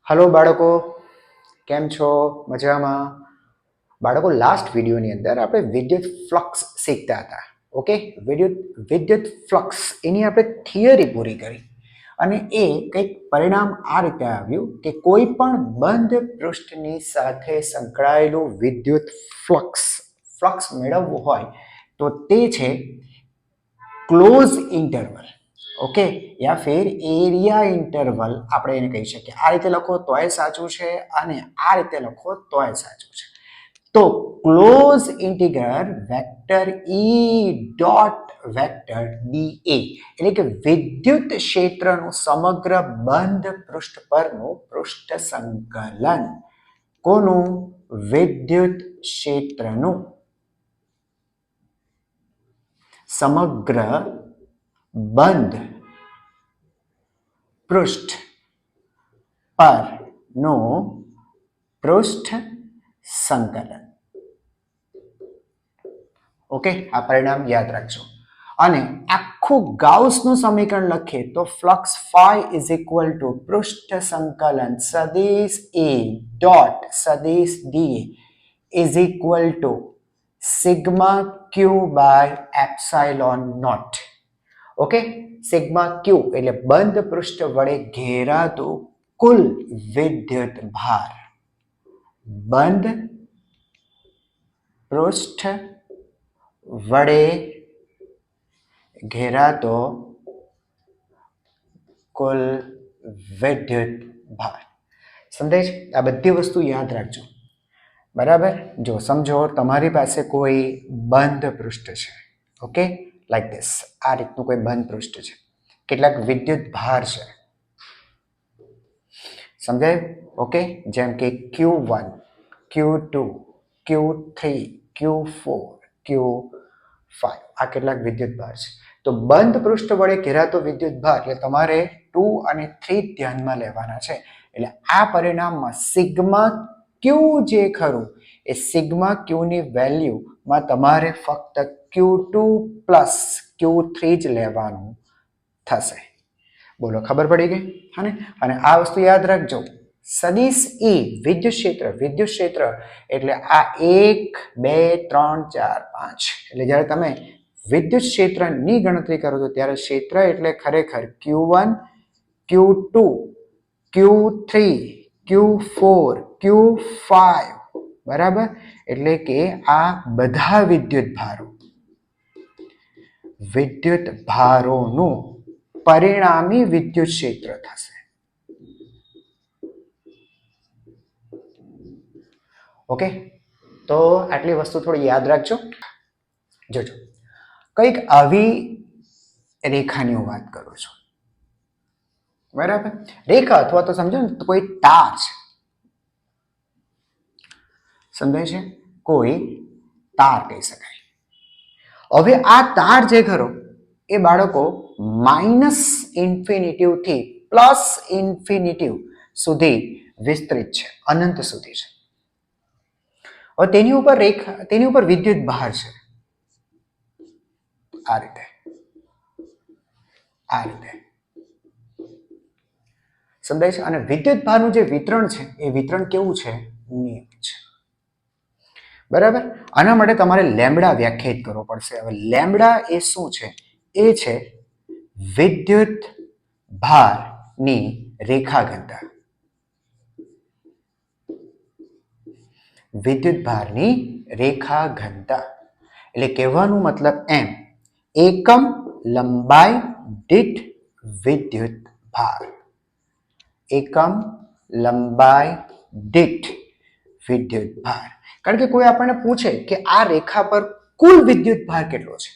Hello બાળકો, કેમ છો? મજામાં? બાળકો, લાસ્ટ વિડીયોની અંદર આપણે વિદ્યુત ફ્લક્સ શીખતા હતા. ઓકે, વિદ્યુત ફ્લક્સ એની આપણે થિયરી પૂરી કરી અને એ કંઈક પરિણામ આ રીતે આવ્યું કે કોઈ પણ બંધ પૃષ્ઠની સાથે સંકળાયેલું વિદ્યુત ફ્લક્સ મેળવવું હોય તો તે છે ક્લોઝ ઇન્ટરવલ. ઓકે, યા ફિર એરિયા ઇન્ટરવલ આપણે એને કહી શકીએ. આ રીતે લખો તોય સાચું છે અને આ રીતે લખો તોય સાચું છે. તો ક્લોઝ ઇન્ટિગ્રલ વેક્ટર ઈ ડોટ વેક્ટર ડીએ એટલે કે વિદ્યુત ક્ષેત્રનું સમગ્ર બંધ પૃષ્ઠ પરનું પૃષ્ઠ સંકલન. કોનું? વિદ્યુત ક્ષેત્રનું સમગ્ર બંધ પૃષ્ઠ પરનું પૃષ્ઠ સંકલન. ઓકે, આ પરિણામ યાદ રાખજો. અને આખું ગાઉસનું સમીકરણ લખીએ તો flux phi is equal to પૃષ્ઠ સંકલન સદિશ એ ડોટ સદિશ D is equal to sigma q by epsilon naught. Okay, sigma q એટલે બંધ પૃષ્ઠ વડે ઘેરાતું કુલ વિદ્યુત ભાર. બંધ પૃષ્ઠ વડે ઘેરાતો કુલ વિદ્યુત ભાર. સમજાય છે? આ બધી વસ્તુ યાદ રાખજો. બરાબર? જો સમજો તમારી પાસે કોઈ બંધ પૃષ્ઠ છે. Okay, like this. આ રીતનું કોઈ બંધ પૃષ્ઠ છે, કેટલાક વિદ્યુત ભાર છે. સમજાય? ઓકે, જેમ કે Q1, Q2, Q3, Q4, Q5 આ કેટલાક વિદ્યુત ભાર છે. તો બંધ પૃષ્ઠ વડે ઘેરાતો વિદ્યુત ભાર એટલે તમારે 2 અને 3 ધ્યાનમાં લેવાના છે. એટલે આ પરિણામમાં સિગ્મા ક્યુ જે ખરું એ સિગ્મા ક્યુની વેલ્યુમાં તમારે ફક્ત Q2 પ્લસ Q3 જ લેવાનું થશે. બોલો, ખબર પડી ગઈ? હા ને? અને આ વસ્તુ યાદ રાખજો, સદિશ ઈ વિદ્યુત ક્ષેત્ર એટલે આ 1 2 3 4 5 એટલે જ્યારે તમે વિદ્યુત ક્ષેત્રની ગણતરી કરો છો ત્યારે ક્ષેત્ર એટલે ખરેખર Q1, Q2, Q3, Q4, Q5. બરાબર? એટલે કે આ બધા વિદ્યુત ભારોનું પરિણામી વિદ્યુત ક્ષેત્ર થશે. ઓકે, તો આટલી વસ્તુ થોડી યાદ રાખજો. જોજો, કંઈક આવી રેખાની હું વાત કરું છું. બરાબર? રેખા અથવા તો સમજો ને કોઈ તાર છે. સમજાય છે? કોઈ તાર કહી શકાય. હવે આ તાર જે ખરો એ બાળકો માઇનસ ઇન્ફિનિટિવ થી પ્લસ ઇન્ફિનિટિવ સુધી વિસ્તૃત છે, અનંત સુધી છે. હવે તેની ઉપર વિદ્યુત ભાર છે. આ રીતે સમજાય છે? અને વિદ્યુત ભારનું જે વિતરણ છે એ વિતરણ કેવું છે? નિયમિત છે. બરાબર? આના માટે તમારે લેમ્બડા વ્યાખ્યાયિત કરવો પડશે. હવે લેમ્બડા એ શું છે? એ છે વિદ્યુત ભારની રેખા ઘનતા. વિદ્યુત ભારની રેખા ઘનતા એટલે કહેવાનો મતલબ એમ, એકમ લંબાઈ દીઠ વિદ્યુત ભાર. એકમ લંબાઈ દીઠ વિદ્યુત ભાર. કારણ કે કોઈ આપણને પૂછે કે આ રેખા પર કુલ વિદ્યુત ભાર કેટલો છે,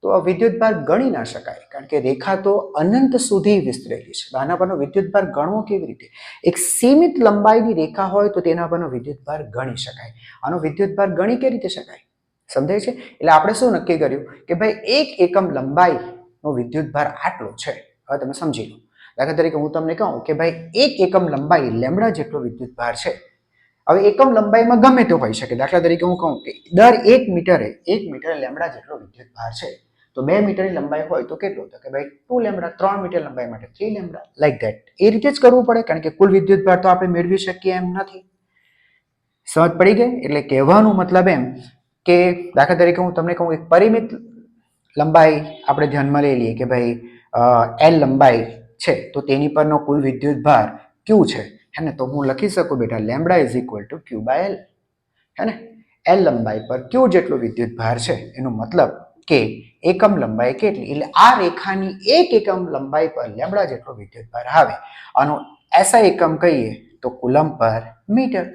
તો આ વિદ્યુત ભાર ગણી ના શકાય, કારણ કે રેખા તો અનંત સુધી વિસ્તરેલી છે. આના પરનો વિદ્યુત ભાર ગણવો કેવી રીતે? એક સીમિત લંબાઈની રેખા હોય તો તેના પરનો વિદ્યુત ભાર ગણી શકાય. આનો વિદ્યુત ભાર ગણી કેવી રીતે શકાય? સમજાય છે? એટલે આપણે શું નક્કી કર્યું કે ભાઈ 1 એકમ લંબાઈનો વિદ્યુત ભાર આટલો છે. હવે તમે સમજી લો. દાખલા તરીકે હું તમને કહું કે ભાઈ 1 એકમ લંબાઈ લેમ્બડા જેટલો વિદ્યુત ભાર છે. હવે એકમ લંબાઈમાં ગમે તે હોઈ શકે. દાખલા તરીકે હું કહું કે દર 1 મીટરે લેમ્બડા જેટલો વિદ્યુત ભાર છે, તો 2 મીટરની લંબાઈ હોય તો કેટલું? તો કે ભાઈ 2 લેમ્બડા, 3 મીટર લંબાઈ માટે 3 લેમ્બડા, લાઈક ધેટ. એ રીતે જ કરવું પડે, કારણ કે કુલ વિદ્યુત ભાર તો આપણે મેળવી શકીએ એમ નથી. સમજ પડી ગઈ? એટલે કહેવાનો મતલબ એમ કે દાખલા તરીકે હું તમને કહું એક પરિમિત લંબાઈ આપણે ધ્યાનમાં લઈ લઈએ કે ભાઈ L લંબાઈ છે તો તેની પરનો કુલ વિદ્યુત ભાર Q છે, હે ને? તો હું લખી શકું બેટા lambda is equal to Q by L, હે ને? L લંબાઈ પર Q જેટલો વિદ્યુત ભાર છે, એનો મતલબ કે એકમ લંબાઈ કેટલી, એટલે આ રેખાની એક એકમ લંબાઈ પર લેમ્બડા જેટલો વિદ્યુત ભાર આવે. આનો SI એકમ કહીએ તો કુલમ પર મીટર.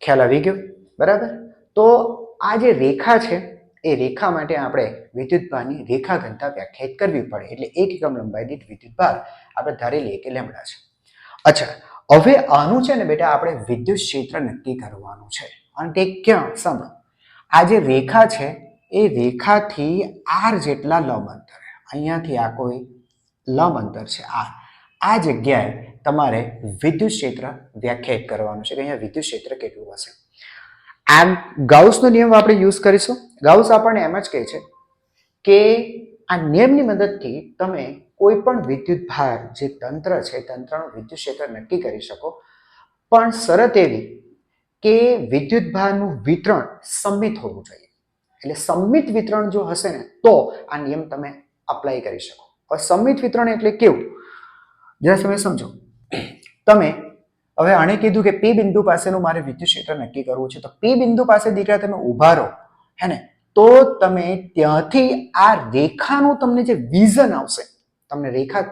ખ્યાલ આવી ગયો? બરાબર. તો આ જે રેખા છે એ રેખા માટે આપણે વિદ્યુતભારની રેખા ઘનતા વ્યાખ્યાયિત કરવી પડે, એટલે એક એકમ લંબાઈ દીઠ વિદ્યુતભાર આપણે ધારી લઈએ કે લેમ્બડા છે. અચ્છા, હવે આનું છે ને બેટા આપણે વિદ્યુત ક્ષેત્ર નક્કી કરવાનું છે. અને તે ક્યાં? સાંભળો, આ જે રેખા છે એ રેખાથી r જેટલા લંબ અંતરે, અહીંયાથી આ કોઈ લંબ અંતર છે r, આ જગ્યાએ તમારે વિદ્યુત ક્ષેત્ર વ્યાખ્યાયિત કરવાનું છે કે અહીંયા વિદ્યુત ક્ષેત્ર કેટલું હશે. આ ગાઉસનો નિયમ આપણે યુઝ કરીશું. ગાઉસ આપણને એમ જ કહે છે કે આ નિયમની મદદથી તમે કોઈ પણ વિદ્યુત ભાર જે તંત્ર છે તંત્રનું વિદ્યુત ક્ષેત્ર નક્કી કરી શકો, પણ શરત એવી કે વિદ્યુત ભારનું વિતરણ સમમિત હોવું જોઈએ. એટલે સમમિત વિતરણ જો હશે ને તો આ નિયમ તમે અપ્લાય કરી શકો. હવે સમમિત વિતરણ એટલે કેવું? જરા તમે સમજો. તમે હવે આણે કીધું કે P બિંદુ પાસેનું મારે વિદ્યુત ક્ષેત્ર નક્કી કરવું છે, તો P બિંદુ પાસે દીકરા તમે ઉભા રહો, હે ને? તો તમે ત્યાંથી આ રેખાનું તમને જે વિઝન આવશે, તમને રેખા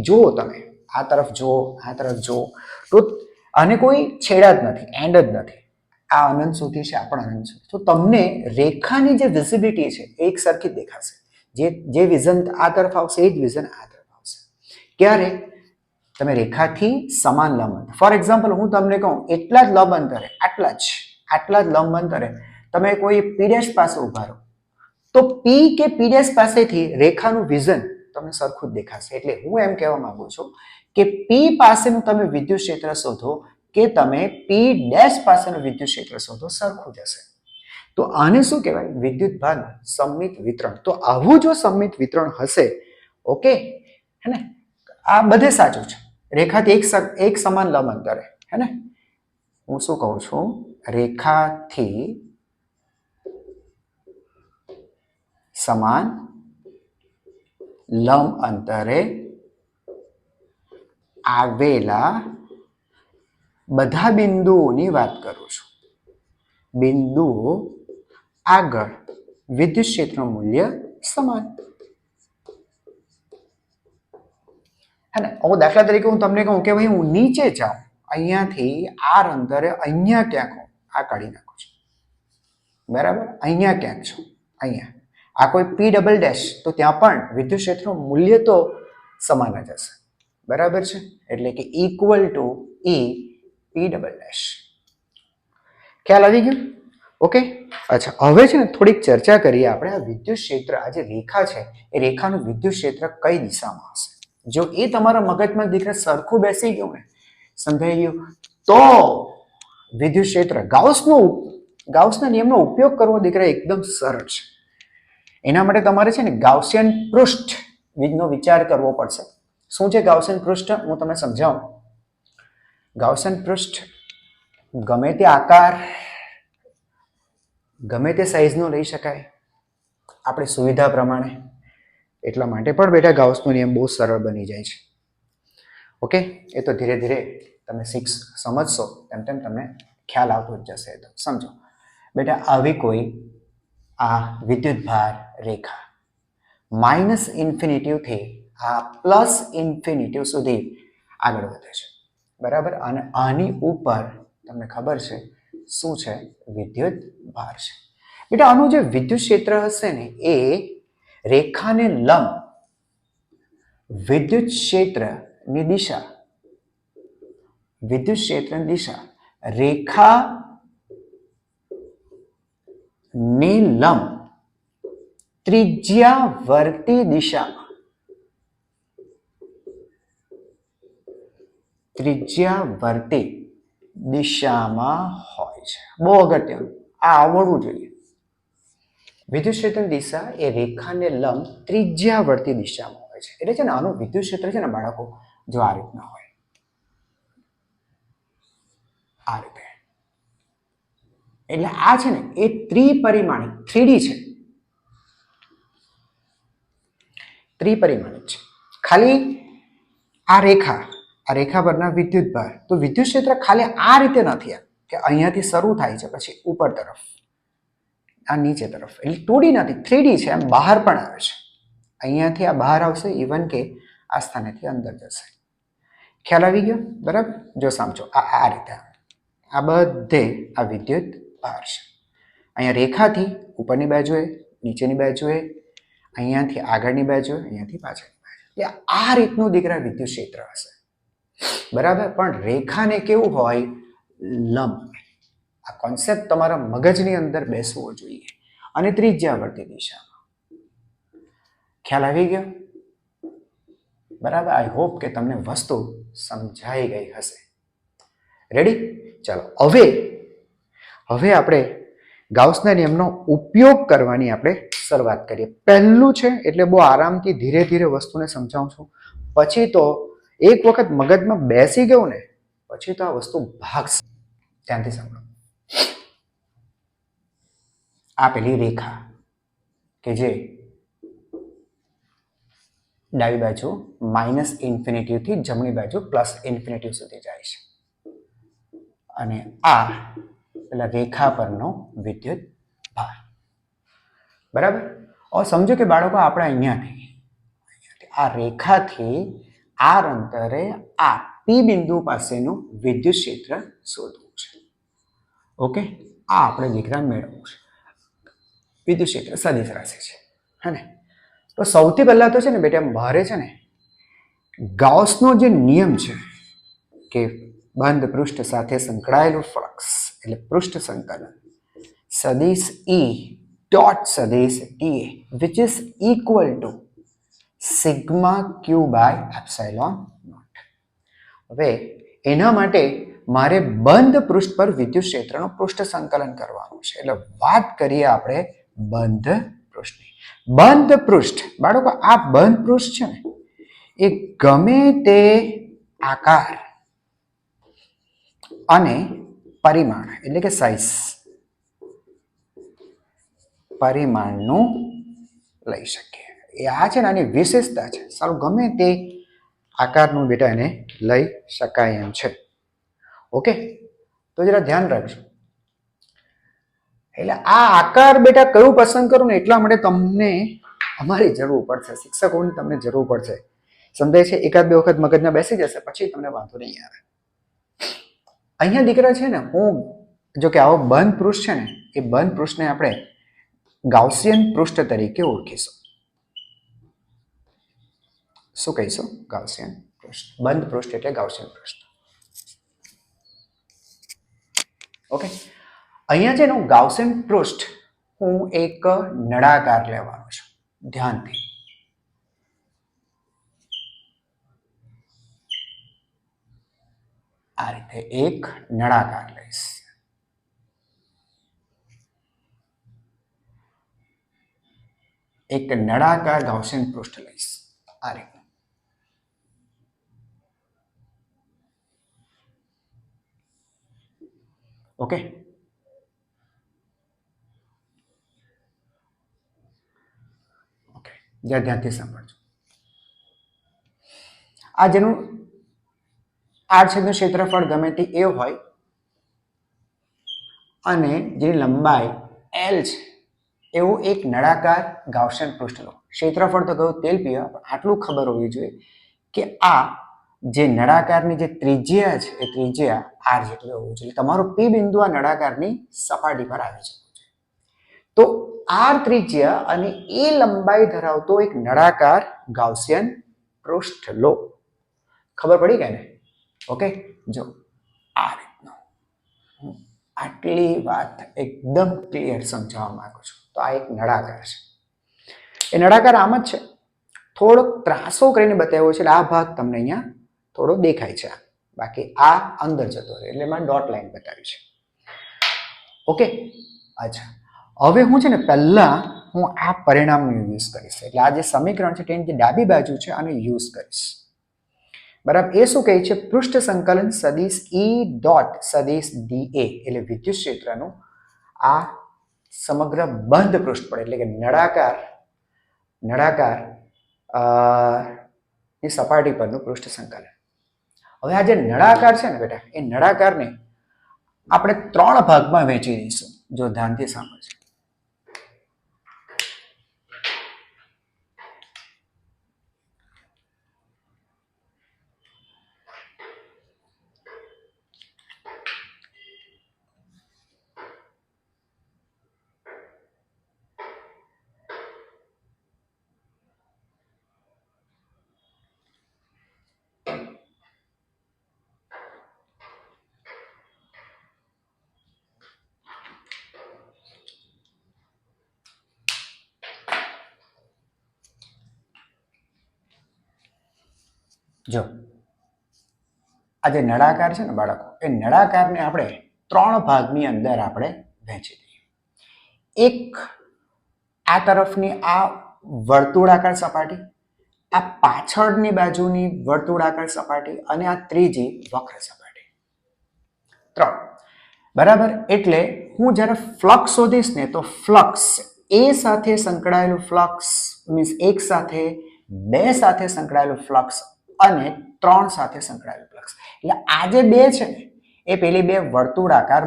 જુઓ, તમે આ તરફ જુઓ, આ તરફ જુઓ, તો આને કોઈ છેડા જ નથી, એન્ડ જ નથી. આ અનંત સુધી છે, આ પણ અનંત સુધી. તો તમને રેખાની જે વિઝિબિલિટી છે એક સરખી જ દેખાશે. જે વિઝન આ તરફ આવશે એ જ વિઝન આ તરફ આવશે. ક્યારે? તમે રેખાથી સમાન લંબ અંતર, ફોર એક્ઝામ્પલ હું તમને કહું એટલા જ લંબ અંતરે, આટલા જ લંબ અંતરે તમે કોઈ P' પાસે ઉભા રહો, તો P કે P' પાસેથી રેખાનું વિઝન તમને સરખું જ દેખાશે. એટલે હું એમ કહેવા માંગુ છું કે P પાસેનું તમે વિદ્યુત ક્ષેત્ર શોધો કે તમે P' પાસેનું વિદ્યુત ક્ષેત્ર શોધો, સરખું જ હશે. તો આને શું કહેવાય? વિદ્યુત ભારનું સમમિત વિતરણ. તો આવું જો સમમિત વિતરણ હશે, ઓકે, હે ને? આ બધે સાચું છે. રેખાથી એક સમાન લંબ અંતરે, હે ને? હું શું કહું છું? રેખાથી સમાન લંબ અંતરે આવેલા બધા બિંદુઓની વાત કરું છું. બિંદુઓ આગળ વિદ્યુત ક્ષેત્રનું મૂલ્ય સમાન, હે ને? હું દાખલા તરીકે હું તમને કહું કે ભાઈ હું નીચે જાઉં, અહીંયાથી r અંતરે અહીંયા ક્યાંક હું આ કાઢી નાખું છું, બરાબર? અહીંયા ક્યાંક છું, અહીંયા આ કોઈ P', તો ત્યાં પણ વિદ્યુત ક્ષેત્રનું મૂલ્ય તો સમાન જ હશે, બરાબર છે? એટલે કે ઇક્વલ ટુ E P'. ખ્યાલ આવી ગયો? ઓકે. અચ્છા, હવે છે ને થોડીક ચર્ચા કરીએ આપણે આ વિદ્યુત ક્ષેત્ર, આ જે રેખા છે એ રેખાનું વિદ્યુત ક્ષેત્ર કઈ દિશામાં હશે. જો એ તમારા મગજમાં દીકરા સરખું બેસી ગયું ને, સમજાઈ ગયું, તો વિદ્યુત ક્ષેત્ર ગાઉસના નિયમનો ઉપયોગ કરવો દીકરા એકદમ સરળ છે. એના માટે તમારે છે ને ગાઉસિયન પૃષ્ઠ નો વિચાર કરવો પડશે. શું છે ગાઉસિયન પૃષ્ઠ? હું તમને સમજાવું. ગાઉસિયન પૃષ્ઠ ગમે તે આકાર, ગમે તે સાઈઝનો લઈ શકાય આપણે સુવિધા પ્રમાણે. એટલા માટે પણ બેટા ગાઉસનો નિયમ બહુ સરળ બની જાય છે. ઓકે, એ તો ધીરે ધીરે તમે સમજશો તેમ તેમ તમને ખ્યાલ આવતો જ જશે. તો સમજો બેટા, આવી કોઈ આ વિદ્યુત ભાર રેખા -ઇન્ફિનિટીથી આ +ઇન્ફિનિટી સુધી આગળ વધે છે, બરાબર? અને આની ઉપર તમને ખબર છે શું છે? વિદ્યુત ભાર છે. બેટા આનું જે વિદ્યુત ક્ષેત્ર હશે ને એ રેખાને લંબ વિદ્યુત ક્ષેત્રની દિશા રેખા ને લંબ ત્રિજ્યાવર્તી દિશામાં હોય છે. બહુ અગત્યનું, આ આવડવું જોઈએ. વિદ્યુત ક્ષેત્રની દિશા એ રેખાને લંબ ત્રિજ્યાવર્તી દિશામાં હોય છે. એટલે છે ને આનું વિદ્યુત ક્ષેત્ર છે ને બાળકો જો આ રીતના હોય, આ રીતે. એટલે આ છે ને એ ત્રિપરિમાણિક 3D છે, ત્રિપરિમાણિક છે. ખાલી આ રેખા પરના વિદ્યુત ભાર, તો વિદ્યુત ક્ષેત્ર ખાલી આ રીતે નથી કે અહીંયાથી શરૂ થાય છે પછી ઉપર તરફ આ નીચે તરફ, એટલે 2D નથી 3D છે. એમ બહાર પણ આવે છે, અહીંયાથી આ બહાર આવશે, ઇવન કે આ સ્થાનેથી અંદર જશે. ખ્યાલ આવી ગયો? બરાબર. જો સમજો આ રીતે આ બધે આ વિદ્યુત ભાર છે. અહીંયા રેખાથી ઉપરની બાજુએ, નીચેની બાજુએ, અહીંયાથી આગળની બાજુએ, અહીંયાથી પાછળની બાજુ, એટલે આ રીતનું દીકરા વિદ્યુત ક્ષેત્ર હશે. બરાબર. પણ રેખાને કેવું હોય? લંબ. આ કોન્સેપ્ટ તમારા મગજની અંદર બેસવો જોઈએ. અને ત્રિજ્યાવર્તી દિશામાં. ખ્યાલ આવી ગયો? બરાબર. આઈ હોપ કે તમને વસ્તુ સમજાઈ ગઈ હશે. રેડી? ચાલો હવે આપણે ગાઉસના નિયમનો ઉપયોગ કરવાની આપણે શરૂઆત કરીએ. પહેલું છે એટલે બહુ આરામથી ધીરે ધીરે વસ્તુને સમજાવું છું. પછી તો એક વખત મગજમાં બેસી ગયું ને પછી તો આ વસ્તુ ભાગશે. ધ્યાનથી સાંભળો. આ પેલી રેખા કે જે ડાબી બાજુ -∞ થી જમણી બાજુ +∞ સુધી જાય છે. અને આ પેલા રેખા પરનો વિદ્યુત ભાર. બરાબર. હવે સમજો કે બાળકો આપણે અહીંયાથી આ રેખાથી આર અંતરે આ પી બિંદુ પાસેનું વિદ્યુત ક્ષેત્ર શોધવું છે. ઓકે, આ આપણે દીકરા મેળવવું છે. વિદ્યુત ક્ષેત્ર સદિશ રાશિ છે, હે ને? તો સૌથી પહેલા તો છે ને બેટા મારે છે ને ગાઉસનો જે નિયમ છે કે બંધ પૃષ્ઠ સાથે સંકળાયેલું ફ્લક્સ એટલે પૃષ્ઠ સંકલન સદિશ E ડોટ સદિશ TA which is equal to sigma q by epsilon naught. હવે એના માટે મારે બંધ પૃષ્ઠ પર વિદ્યુત ક્ષેત્રનું પૃષ્ઠ સંકલન કરવાનું છે. એટલે વાત કરીએ આપણે બંધ પૃષ્ઠની. બંધ પૃષ્ઠ બાળકો, આ બંધ પૃષ્ઠ છે ને એ ગમે તે આકાર અને પરિમાણ એટલે કે સાઇઝ પરિમાણનું લઈ શકીએ. એ આ છે ને આની વિશેષતા છે. સારું, ગમે તે આકારનું બેટા એને લઈ શકાય એમ છે. ઓકે, તો જરા ધ્યાન રાખજો. એટલે આ આકાર બેટા કયું પસંદ કરું ને એટલા માટે તમને અમારી જરૂર પડશે, શિક્ષકોની તમને જરૂર પડશે. સમજાય છે? એકાદ બે વખત મગજમાં બેસી જશે પછી તમને વાંધો નહીં આવે. અહીંયા દીકરા છે ને હું જો કે આવો બંધ પૃષ્ઠ છે ને એ બંધ પૃષ્ઠને આપણે ગાઉસિયન પૃષ્ઠ તરીકે ઓળખીશું. શું કહીશું? ગાઉસિયન પૃષ્ઠ. બંધ પૃષ્ઠ એટલે ગાઉસિયન પૃષ્ઠ. ઓકે, અહીંયા છે ને હું ગાઉસિયન પૃષ્ઠ હું એક નળાકાર લેવાનો છું. ધ્યાનથી આ રીતે એક નળાકાર લઈશ. એક નળાકાર ગાઉસિયન પૃષ્ઠ લઈશ આ રીતે. ઓકે, ધ્યાનથી સાંભળજો. આ જેનું આડછેદનું ક્ષેત્રફળ ગમે તે એ હોય અને જેની લંબાઈ L છે એવું એક નળાકાર ગાઉસિયન પૃષ્ઠ લો. ક્ષેત્રફળ તો કહ્યું તેલ પીવા, પણ આટલું ખબર હોવી જોઈએ કે આ જે નળાકારની જે ત્રિજ્યા છે એ ત્રિજ્યા R જેટલી હોવી જોઈએ. તમારો P બિંદુ આ નળાકારની સપાટી પર આવી જવું જોઈએ. તો R ત્રિજ્યા અને એ લંબાઈ ધરાવતો એક નળાકાર ગાઉસિયન પૃષ્ઠ લો. ખબર પડી ગઈ ને? ઓકે, જો આ રીતનો હું આટલી વાત એકદમ ક્લિયર સમજાવવા માંગુ છું. તો આ એક નળાકાર છે. એ નળાકાર આમ જ છે, થોડોક ત્રાસો કરીને બતાવ્યો છે. એટલે આ ભાગ તમને અહીંયા થોડો દેખાય છે, બાકી આ અંદર જતો રહે એટલે એમાં ડોટ લાઈન બતાવી છે. ઓકે, અચ્છા, હવે હું છે ને પહેલા હું આ પરિણામનો યુઝ કરીશ. એટલે આ જે સમીકરણ છે તેની જે ડાબી બાજુ છે આનો યુઝ કરીશ. બરાબર. એ શું કહે છે? પૃષ્ઠ સંકલન સદિશ ઈ ડોટ સદિશ ડી એ એટલે વિદ્યુત ક્ષેત્રનું આ સમગ્ર બંધ પૃષ્ઠ પર એટલે કે નળાકાર ની સપાટી પરનું પૃષ્ઠ સંકલન. હવે આ જે નળાકાર છે ને બેટા, એ નળાકારને આપણે 3 ભાગમાં વહેંચી દઈશું. જો ધ્યાનથી સાંભળજો. જો આ જે નળાકાર છે ને બાળકો, એ નળાકારને આપણે 3 ભાગની અંદર આપણે વહેંચી દઈએ. એક આ તરફની આ વર્તુળાકાર સપાટી, આ પાછળની બાજુની વર્તુળાકાર સપાટી અને આ ત્રીજી વક્ર સપાટી. 3. બરાબર. એટલે હું જ્યારે ફ્લક્સ શોધીશ ને તો ફ્લક્સ એ સાથે સંકળાયેલું ફ્લક્સ મીન્સ એક સાથે, 2 સાથે સંકળાયેલું ફ્લક્સ અને 3 સાથે સંકળાયેલું ફ્લક્સ. એટલે આ જે 2 છે ને એ પેલી 2 વર્તુળાકાર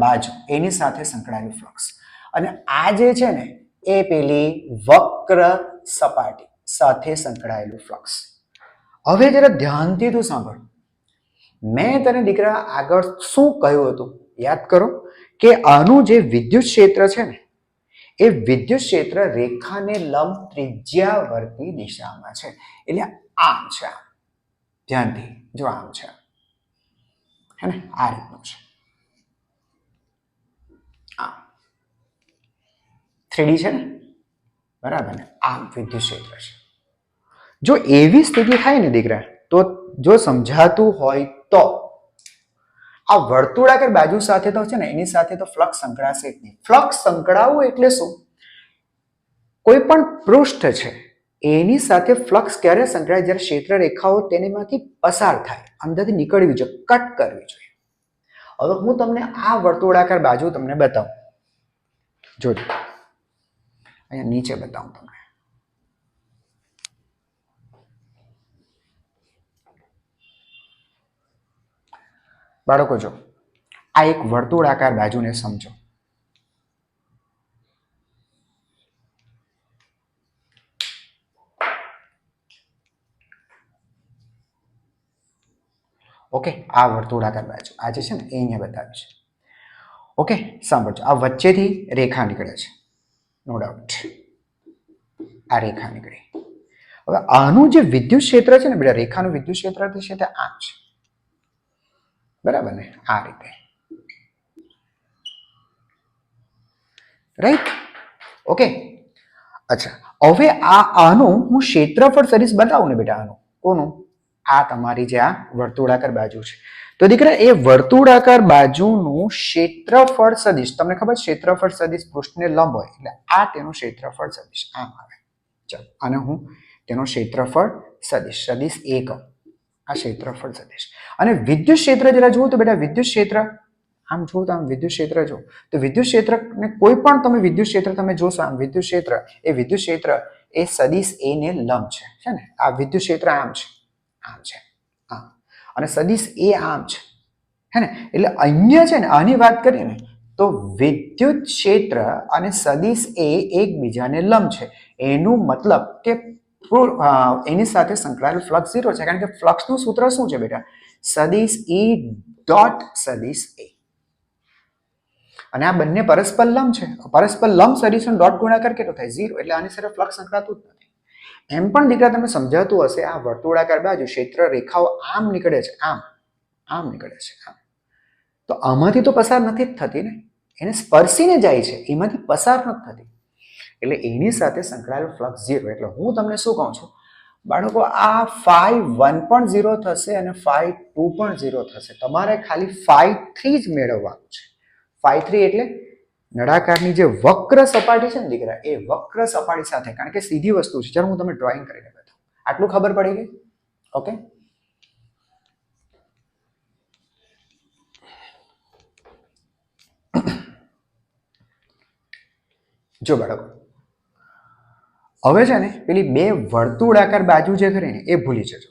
બાજુ એની સાથે સંકળાયેલું ફ્લક્સ અને આ જે છે ને એ પેલી વક્ર સપાટી સાથે સંકળાયેલું ફ્લક્સ. હવે જરા ધ્યાનથી તું સાંભળ. મેં તને દીકરા આગળ શું કહ્યું હતું યાદ કરો કે આનું જે વિદ્યુત ક્ષેત્ર છે ને એ વિદ્યુત ક્ષેત્ર રેખાને લંબ ત્રિજ્યાવર્તી દિશામાં છે. એટલે આમ છે. ધ્યાનથી જો આમ છે હે ને, આ રીતનું છે. 3D છે ને, બરાબર ને. આ વિદ્યુત ક્ષેત્ર છે. જો એવી સ્થિતિ થાય ને દીકરા, તો જો સમજાતું હોય તો આ વર્તુળાકાર બાજુ સાથે તો છે ને એની સાથે તો ફ્લક્સ સંકળાશે જ નહીં. ફ્લક્સ સંકળાવવું એટલે શું? કોઈ પણ પૃષ્ઠ છે એની સાથે ફ્લક્સ ક્યારે સંકળાય? જ્યારે ક્ષેત્ર રેખાઓ તેનીમાંથી પસાર થાય, અંદરથી નીકળવી જોઈએ, કટ કરવી જોઈએ. હવે હું તમને આ વર્તુળાકાર બાજુ તમને બતાવું. જોજો અહીંયા નીચે બતાવું તમને. બાળકો જો આ એક વર્તુળાકાર બાજુને સમજો. ઓકે, આ વર્તુળાકાર બાજુ આ જે છે ને એ અહીંયા બતાવ્યું છે. ઓકે, સાંભળજો. આ વચ્ચેથી રેખા નીકળે છે, નો ડાઉટ આ રેખા નીકળી. હવે આનું જે વિદ્યુત ક્ષેત્ર છે ને બેટા, રેખાનું વિદ્યુત ક્ષેત્ર છે તે આમ છે, બરાબર ને, આ રીતે. રાઈટ? ઓકે. અચ્છા, હવે આનું હું ક્ષેત્રફળ સદિશ બતાવું ને બેટા. આનું કોનું? આ તમારી જે આ વર્તુળાકાર બાજુ છે, તો દીકરા એ વર્તુળાકાર બાજુનું ક્ષેત્રફળ સદિશ, તમને ખબર ક્ષેત્રફળ સદિશ પૃષ્ઠને લંબ હોય એટલે આ તેનું ક્ષેત્રફળ સદિશ આમ આવે. ચાલો, અને હું તેનો ક્ષેત્રફળ સદિશ એ કહું. આ ક્ષેત્રફળ સદિશ. અને વિદ્યુત ક્ષેત્ર જરા જુઓ તો બેટા, વિદ્યુત ક્ષેત્ર આમ જુઓ તો આમ વિદ્યુત ક્ષેત્ર જો તો વિદ્યુત ક્ષેત્રને કોઈ પણ તમે વિદ્યુત ક્ષેત્ર તમે જોશો, આમ વિદ્યુત ક્ષેત્ર એ સદિશ એ ને લંબ છે ને. આ વિદ્યુત ક્ષેત્ર આમ છે, આમ છે, આમ, અને સદિશ એ આમ છે હે ને. એટલે અહીંયા છે ને આની વાત કરીએ ને તો વિદ્યુત ક્ષેત્ર અને સદિશ એ એકબીજાને લંબ છે. એનું મતલબ કે એની સાથે સંકળાયેલું ફ્લક્સ 0 છે, કારણ કે ફ્લક્સનું સૂત્ર શું છે બેટા? સદિશ ઈ ડોટ સદિશ એ. અને આ બંને પરસ્પર લંબ છે. પરસ્પર લંબ સદિશનો ડોટ ગુણાકાર કેટલો થાય? 0. એટલે આની સાથે ફ્લક્સ સંકળાતું જ નથી. એમ પણ દીકરા તમે સમજાતું હશે, આ વર્તુળાકાર બાજુ ક્ષેત્ર રેખાઓ આમ નીકળે છે, આમ નીકળે છે, આમ. તો આમાંથી તો પસાર નથી જ થતી ને, એને સ્પર્શીને જાય છે, એમાંથી પસાર નથી થતી. એટલે એની સાથે સંકળાયેલું ફ્લક્સ 0. એટલે હું તમને શું કહું છું બાળકો, આ φ1 પણ 0 થશે અને φ2 પણ 0 થશે. તમારે ખાલી φ3 જ મેળવવાનું છે. φ3 એટલે નળાકારની જે વક્ર સપાટી છે ને દીકરા, એ વક્ર સપાટી સાથે, કારણ કે સીધી વસ્તુ છે. ચાલો હું તમને ડ્રોઈંગ કરીને બતાવું. આટલું ખબર પડી ગઈ? ઓકે, જો બાળકો, હવે છે ને પેલી બે વર્તુળાકાર બાજુ જે ખરી ને એ ભૂલી જજો.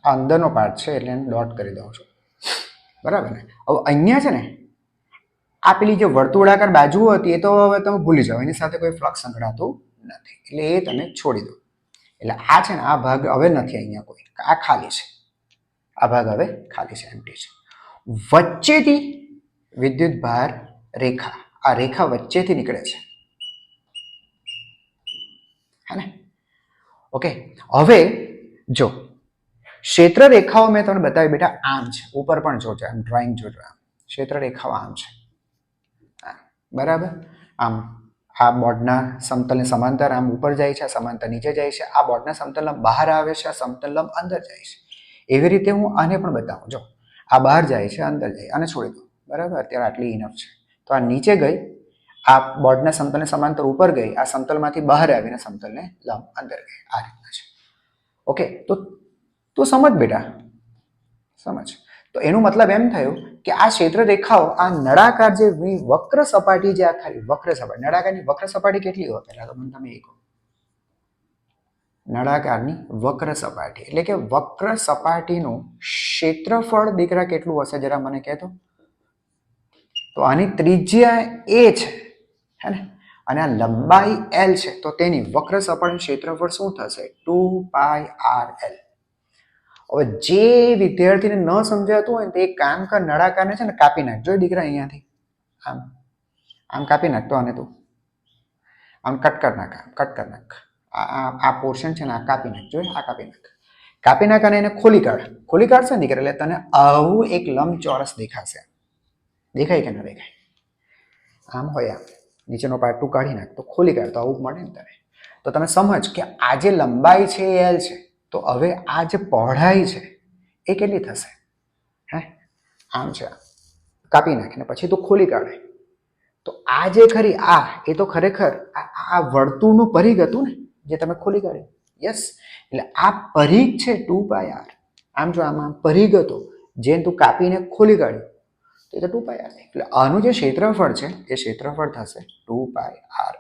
આ અંદરનો પાર્ટ છે એટલે એને ડોટ કરી દઉં છું, બરાબર ને. હવે અહીંયા છે ને આ પેલી જે વર્તુળાકાર બાજુ હતી એ તો હવે તમે ભૂલી જાઓ, એની સાથે કોઈ ફ્લક્સ સંકળાતું નથી, એટલે એ તમે છોડી દો. એટલે આ છે ને આ ભાગ હવે નથી, અહીંયા કોઈ, આ ખાલી છે, આ ભાગ હવે ખાલી છે, એમ્પ્ટી છે. વચ્ચેથી વિદ્યુત ભાર રેખા, આ રેખા વચ્ચેથી નીકળે છે, હે ને. ઓકે, હવે જો ક્ષેત્ર રેખાઓ મેં તમને બતાવી બેટા, આમ છે, ઉપર પણ જોજો, આમ ડ્રોઈંગ જોજો, આમ ક્ષેત્ર રેખાઓ આમ છે, બરાબર. આમ આ બોર્ડના સમતલને સમાંતર આમ ઉપર જાય છે, આ સમાંતર નીચે જાય છે, આ બોર્ડના સમતલ બહાર આવે છે, આ સમતલ અંદર જાય છે. એવી રીતે હું આને પણ બતાવું. જો આ બહાર જાય છે, અંદર જાય, આને છોડી દો, બરાબર. અત્યારે આટલી ઇનફ છે. તો આ નીચે ગઈ, આ બોર્ડના સમતલને સમાંતર ઉપર ગઈ, આ સમતલમાંથી બહાર આવીને સમતલને લંબ અંદર ગઈ, આ રીતના છે. ઓકે, તો સમજ બેટા, સમજ. તો એનું મતલબ એમ થયું કે આ ક્ષેત્ર રેખાઓ, આ નળાકાર જે વક્ર સપાટી, જે આ ખાલી વક્ર સપાટી, નળાકારની વક્ર સપાટી કેટલી હોય પહેલા તો મને તમે એ કહો. નળાકારની વક્ર સપાટી એટલે કે વક્ર સપાટીનું ક્ષેત્રફળ દીકરા કેટલું હશે જરા મને કહેતો. તો આની ત્રિજ્યા એ છે, હે ને, અને આ લંબાઈ L છે, તો તેની વક્ર સપાટીનું ક્ષેત્રફળ શું થશે? 2πrL. હવે જે વિદ્યાર્થીને ન સમજાતું હોય ને તે કામ કર, નળાકારને છે ને કાપી નાખ. જો દીકરા અહીંયાથી આમ આમ કાપી નાખ. તો આને તું આમ કટ કર નાખ, આમ કટ કર નાખ. આ પોર્શન છે ને આ કાપી નાખ. જો આ કાપી નાખ, કાપી નાખ અને એને ખોલી કાઢ. ખોલી કાઢશે ને દીકરા એટલે તને આવું એક લંબચોરસ દેખાશે. દેખાય કે ના દેખાય? આમ હોય, આમ નીચેનો પાર્ટ તું કાઢી નાખ, તો ખોલી કાઢ તો આવું મળે ને તને. તો તમે સમજ કે આ જે લંબાઈ છે એ L છે, તો હવે આ જે પહોળાઈ છે એ કેટલી થશે? હે, આમ છે, કાપી નાખીને પછી તું ખોલી કાઢે. તો આ જે ખરી આ, એ તો ખરેખર આ વર્તુળનું પરિઘ હતું ને જે તમે ખોલી કાઢ્યું. યસ, એટલે આ પરિઘ છે 2πr. આમ જો આમાં પરિઘ હતો જે તું કાપીને ખોલી કાઢ્યું, તો એ તો 2πr. એટલે આનું જે ક્ષેત્રફળ છે એ ક્ષેત્રફળ થશે 2πrl,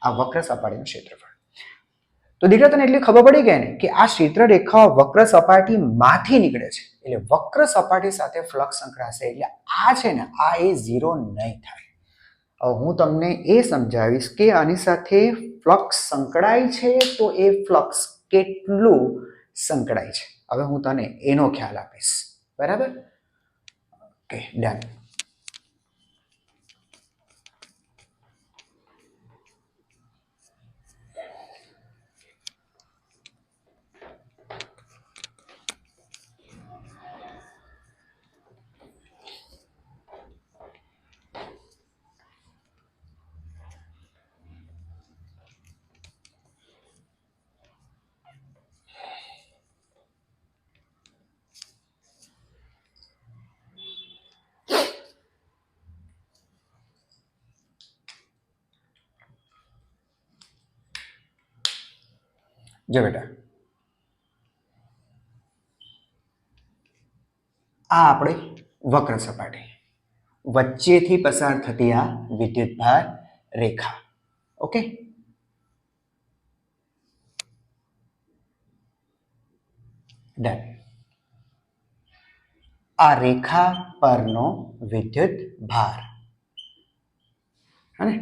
આ વક્ર સપાટીનું ક્ષેત્રફળ. તો દીકરા તને એટલી ખબર પડી ગઈ ને કે આ ક્ષેત્ર રેખાઓ વક્ર સપાટીમાંથી નીકળે છે, એટલે વક્ર સપાટી સાથે ફ્લક્સ સંકળાશે, એટલે આ છે ને આ એ ઝીરો નહીં થાય. હવે હું તમને એ સમજાવીશ કે આની સાથે ફ્લક્સ સંકળાય છે, તો એ ફ્લક્સ કેટલું સંકળાય છે. હવે હું તને એનો ખ્યાલ આપીશ, બરાબર? Okay, done. જો બેટા, આ આપણે વક્ર સપાટી વચ્ચેથી પસાર થતી આ વિદ્યુતભાર રેખા. Okay, done. આ રેખા પરનો વિદ્યુત ભાર, હે ને?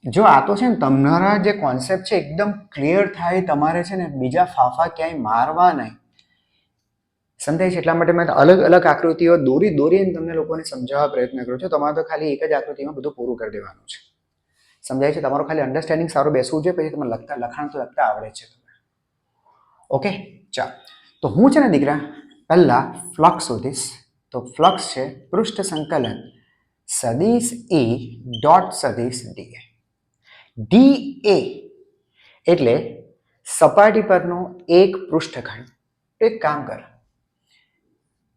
જો આ તો છે ને તમારા જે કોન્સેપ્ટ છે એકદમ ક્લિયર થાય, તમારે છે ને બીજા ફાફા ક્યાંય મારવા નહીં. સમજાય છે? એટલા માટે મેં અલગ અલગ આકૃતિઓ દોરીને તમને લોકોને સમજાવવા પ્રયત્ન કરું છું. તમારે તો ખાલી એક જ આકૃતિમાં બધું પૂરું કરી દેવાનું છે. સમજાય છે? તમારું ખાલી અન્ડરસ્ટેન્ડિંગ સારું બેસવું છે, પછી તમે લખાણ તો લખતા આવડે છે તમને. ઓકે, ચાલો. તો હું છે ને દીકરા પહેલા ફ્લક્સ શોધીશ. તો ફ્લક્સ છે પૃષ્ઠ સંકલન સદિશ E ડોટ સદિશ DA. DA એટલે સપાટી પરનો એક પૃષ્ઠખંડ. એક કામ કર,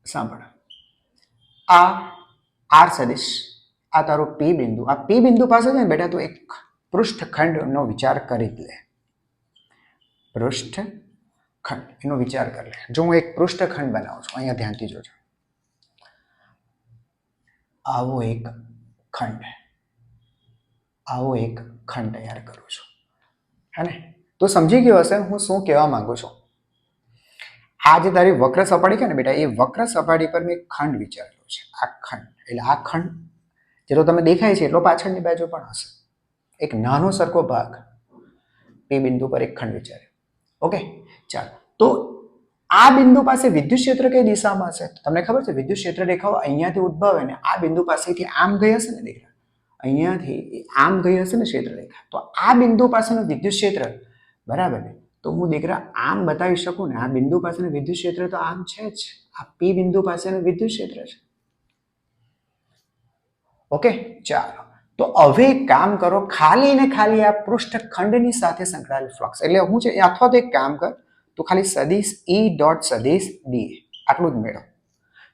સાંભળ, આ આર સદિશ, આ તારો પી બિંદુ, આ પી બિંદુ પાસે છે ને બેટા તું એક પૃષ્ઠખંડનો વિચાર કરી જ લે. પૃષ્ઠખંડ એનો વિચાર કરી લે. જો હું એક પૃષ્ઠખંડ બનાવું છું, અહીંયા ધ્યાનથી જોજો, આવો એક ખંડ, આવો એક ખંડ તૈયાર કરું છું, હે ને? તો સમજી ગયો હશે હું શું કહેવા માંગુ છું. આ જે તારી વક્ર સપાટી છે ને બેટા, એ વક્ર સપાટી પર મેં ખંડ વિચારેલો છે. આ ખંડ એટલે આ ખંડ જેટલો તમે દેખાય છે એટલો પાછળની બાજુ પણ હશે. એક નાનો સરખો ભાગ પી બિંદુ પર એક ખંડ વિચારે. ઓકે, ચાલો. તો આ બિંદુ પાસે વિદ્યુત ક્ષેત્ર કઈ દિશામાં હશે? તમને ખબર છે વિદ્યુત ક્ષેત્ર રેખાઓ અહીંયાથી ઉદ્ભવે ને આ બિંદુ પાસેથી આમ ગઈ હશે ને દીકરા, અહીંયાથી આમ ગઈ હશે ને ક્ષેત્ર રેખા. તો આ બિંદુ પાસેનું વિદ્યુત ક્ષેત્ર, બરાબર ને? તો હું દીકરા આમ બતાવી શકું ને, આ બિંદુ પાસેનું વિદ્યુત ક્ષેત્ર તો આમ છે જ. આ પી બિંદુ પાસેનું વિદ્યુત ક્ષેત્ર છે. ઓકે, ચાલો. તો હવે એક કામ કરો, ખાલી ને ખાલી આ પૃષ્ઠખંડની સાથે સંકળાયેલ ફ્લક્સ એટલે હું છે, અથવા તો એક કામ કર, તો ખાલી સદિશ E ડોટ સદિશ DA આટલું જ મેળવ.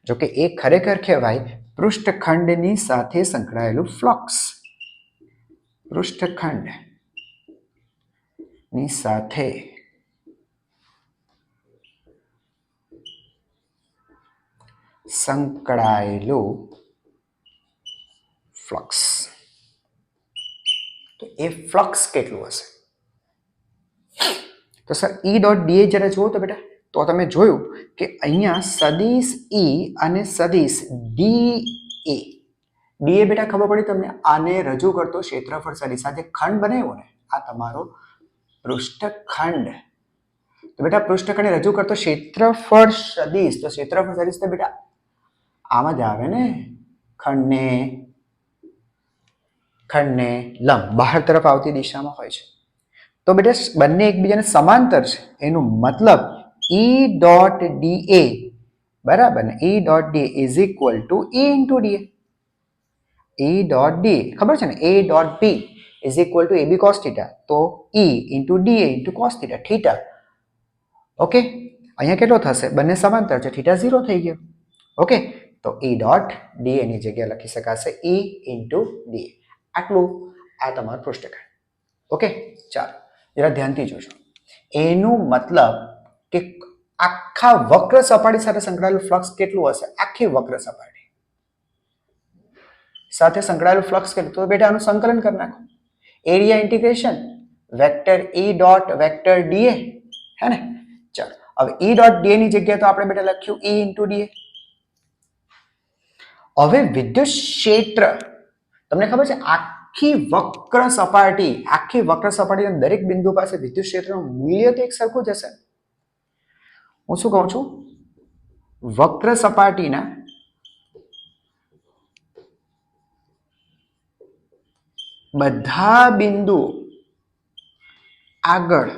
જોકે એ ખરેખર કહેવાય પૃષ્ઠખંડની સાથે સંકળાયેલું ફ્લક્સ. પૃષ્ઠખંડની સાથે સંકળાયેલું ફ્લક્સ. તો એ ફ્લક્સ કેટલું હશે? તો સર E ડોટ DA જ્યારે જુઓ તો બેટા, તો તમે જોયું કે અહીંયા સદિશ E અને સદિશ DA. DA બેટા ખબર પડી તમને? આને રજૂ કરતો ક્ષેત્રફળ સદિશ. આ જે ખંડ બનાવ્યો ને, આ તમારો પૃષ્ઠખંડ. તો બેટા પૃષ્ઠખંડને રજૂ કરતો ક્ષેત્રફળ સદિશ. તો ક્ષેત્રફળ સદિશ તો બેટા આમ જ આવે ને, ખંડને લંબ બહાર તરફ આવતી દિશામાં હોય છે. તો બેટા બંને એકબીજાને સમાંતર છે, એનું મતલબ E ડોટ DA, બરાબર ને? E dot DA is equal two E into DA. E dot DA ખબર છે ને, A dot B is equal two AB cos theta. તો E into DA into cos theta, theta. Okay, અહીંયા કેટલો થશે? બંને સમાંતર છે, થીટા 0 થઈ ગયો. ઓકે, તો E ડોટ DA ની જગ્યાએ લખી શકાશે E ઇન્ટુ DA. આટલું આ તમારું પૃષ્ઠખંડ. ઓકે, ચાલો જરા ધ્યાનથી જોજો. એનું મતલબ કે આખા વક્ર સપાટી સાથે સંકળાયેલું ફ્લક્સ કેટલું હશે? આખી વક્ર સપાટી સાથે સંકળાયેલું ફ્લક્સ કેટલું? તો બેટા આનું સંકલન કરી નાખો. Area integration vector E dot vector DA, હે ને? ચાલો, હવે E ડોટ DA ની જગ્યાએ તો આપણે બેટા લખ્યું E ઇન્ટુ DA. હવે વિદ્યુત ક્ષેત્ર તમને ખબર છે, આખી વક્ર સપાટીના દરેક બિંદુ પાસે વિદ્યુત ક્ષેત્રનું મૂલ્ય તો એક સરખું જ હશે. હું શું કહું છું? વક્ર સપાટીના બધા બિંદુ આગળ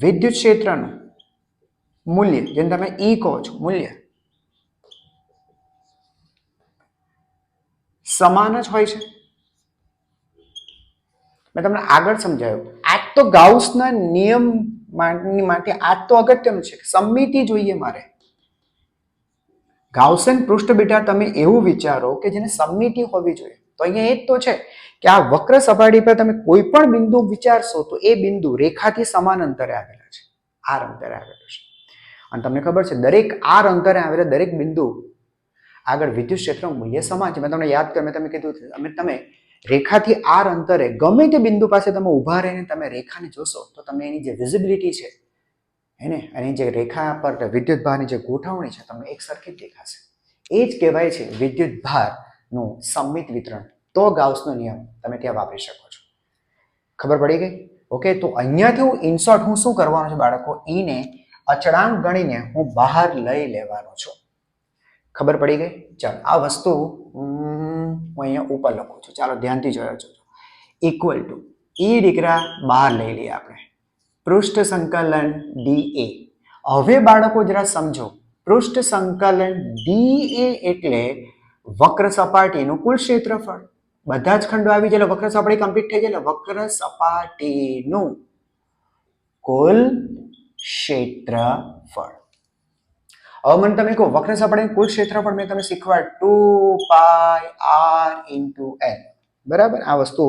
વિદ્યુત ક્ષેત્રનું મૂલ્ય, જેને તમે E કહો છો, મૂલ્ય સમાન જ હોય છે. મેં તમને આગળ સમજાવ્યું. આ તો ગાઉસના નિયમ માટે આ તો અગત્યનું છે. સમમિતિ જોઈએ મારે. ગાઉસિયન પૃષ્ઠ બેટા તમે એવું વિચારો કે જેને સમમિતિ હોવી જોઈએ. તો અહીંયા એ જ તો છે કે આ વક્ર સપાટી પર તમે કોઈ પણ બિંદુ વિચારશો તો એ બિંદુ રેખાથી સમાન અંતરે આવેલા છે, આર અંતરે આવેલું છે. અને તમને ખબર છે દરેક આર અંતરે આવેલા દરેક બિંદુ આગળ વિદ્યુત ક્ષેત્રનું મૂલ્ય સમાન છે. મેં તમને યાદ કર્યું, મેં તમને કીધું, તમે રેખાથી આર અંતરે ગમે તે બિંદુ પાસે તમે ઊભા રહીને તમે રેખાને જોશો તો તમને એની જે વિઝિબિલિટી છે એને, એની જે રેખા પર વિદ્યુત ભારની જે ગોઠવણી છે તમને એક સરખી જ દેખાશે. એ જ કહેવાય છે વિદ્યુત ભારનું સમમિત વિતરણ. તો ગાઉસનો નિયમ તમે ત્યાં વાપરી શકો છો. ખબર પડી ગઈ? ઓકે, તો અહીંયાથી હું ઇનશોર્ટ હું શું કરવાનો છું બાળકો? ઈને અચળાંક ગણીને હું બહાર લઈ લેવાનો છું. ખબર પડી ગઈ? ચાલો આ વસ્તુ હું અહીંયા ઉપર લખું છું. ચાલો ધ્યાનથી જોજો. ઇક્વલ ટુ E દીકરા બહાર લઈ લઈએ આપણે, પૃષ્ઠ સંકલન DA. હવે બાળકો જરા સમજો, પૃષ્ઠ સંકલન DA એટલે વક્ર સપાટીનું કુલ ક્ષેત્રફળ. બધા જ ખંડો આવી જાય વક્ર સપાટી કમ્પ્લીટ થઈ જાય. વક્ર સપાટીનું કુલ ક્ષેત્રફળ. હવે મને તમે કહો વક્ર સપાટીનું કુલ ક્ષેત્રફળ મેં તમને શીખવાડ 2 પાઈ r ઇન્ટુ l. બરાબર, આ વસ્તુ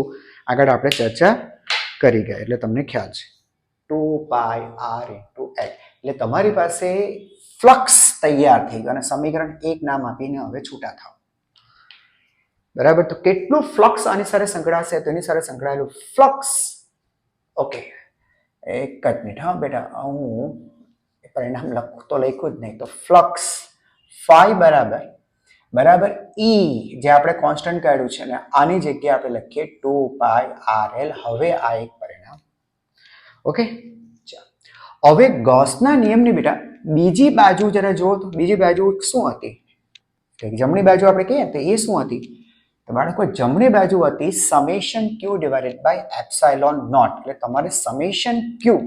આગળ આપણે ચર્ચા કરી ગયા એટલે તમને ખ્યાલ છે. 2 પાઈ r ઇન્ટુ l એટલે તમારી પાસે ફ્લક્સ તૈયાર થઈ ગયું અને સમીકરણ 1 નામ આપીને હવે છૂટા થાવ. બરાબર, તો કેટલું ફ્લક્સ આની સાથે સંકળાશે તો એની સાથે સંકળાયેલું ફ્લક્સ. ઓકે, એક જ મિનિટ હા બેટા, હું પરિણામ તો લખ્યું જ નહીં. તો ફ્લક્સ ફાઈ બરાબર ઈ જે આપણે કોન્સ્ટન્ટ કાઢ્યું છે ને આની જગ્યાએ આપણે લખીએ 2 પાઈ RL. હવે આ એક પરિણામ. ઓકે, ચાલો હવે ગૌસના નિયમની બેટા બીજી બાજુ જરા જુઓ તો બીજી બાજુ શું હતી? જમણી બાજુ આપણે કહીએ તો એ શું હતી? તો બાળકો જમણી બાજુ હતી summation q divided by epsilon naught. એટલે તમારે સમેશન ક્યુ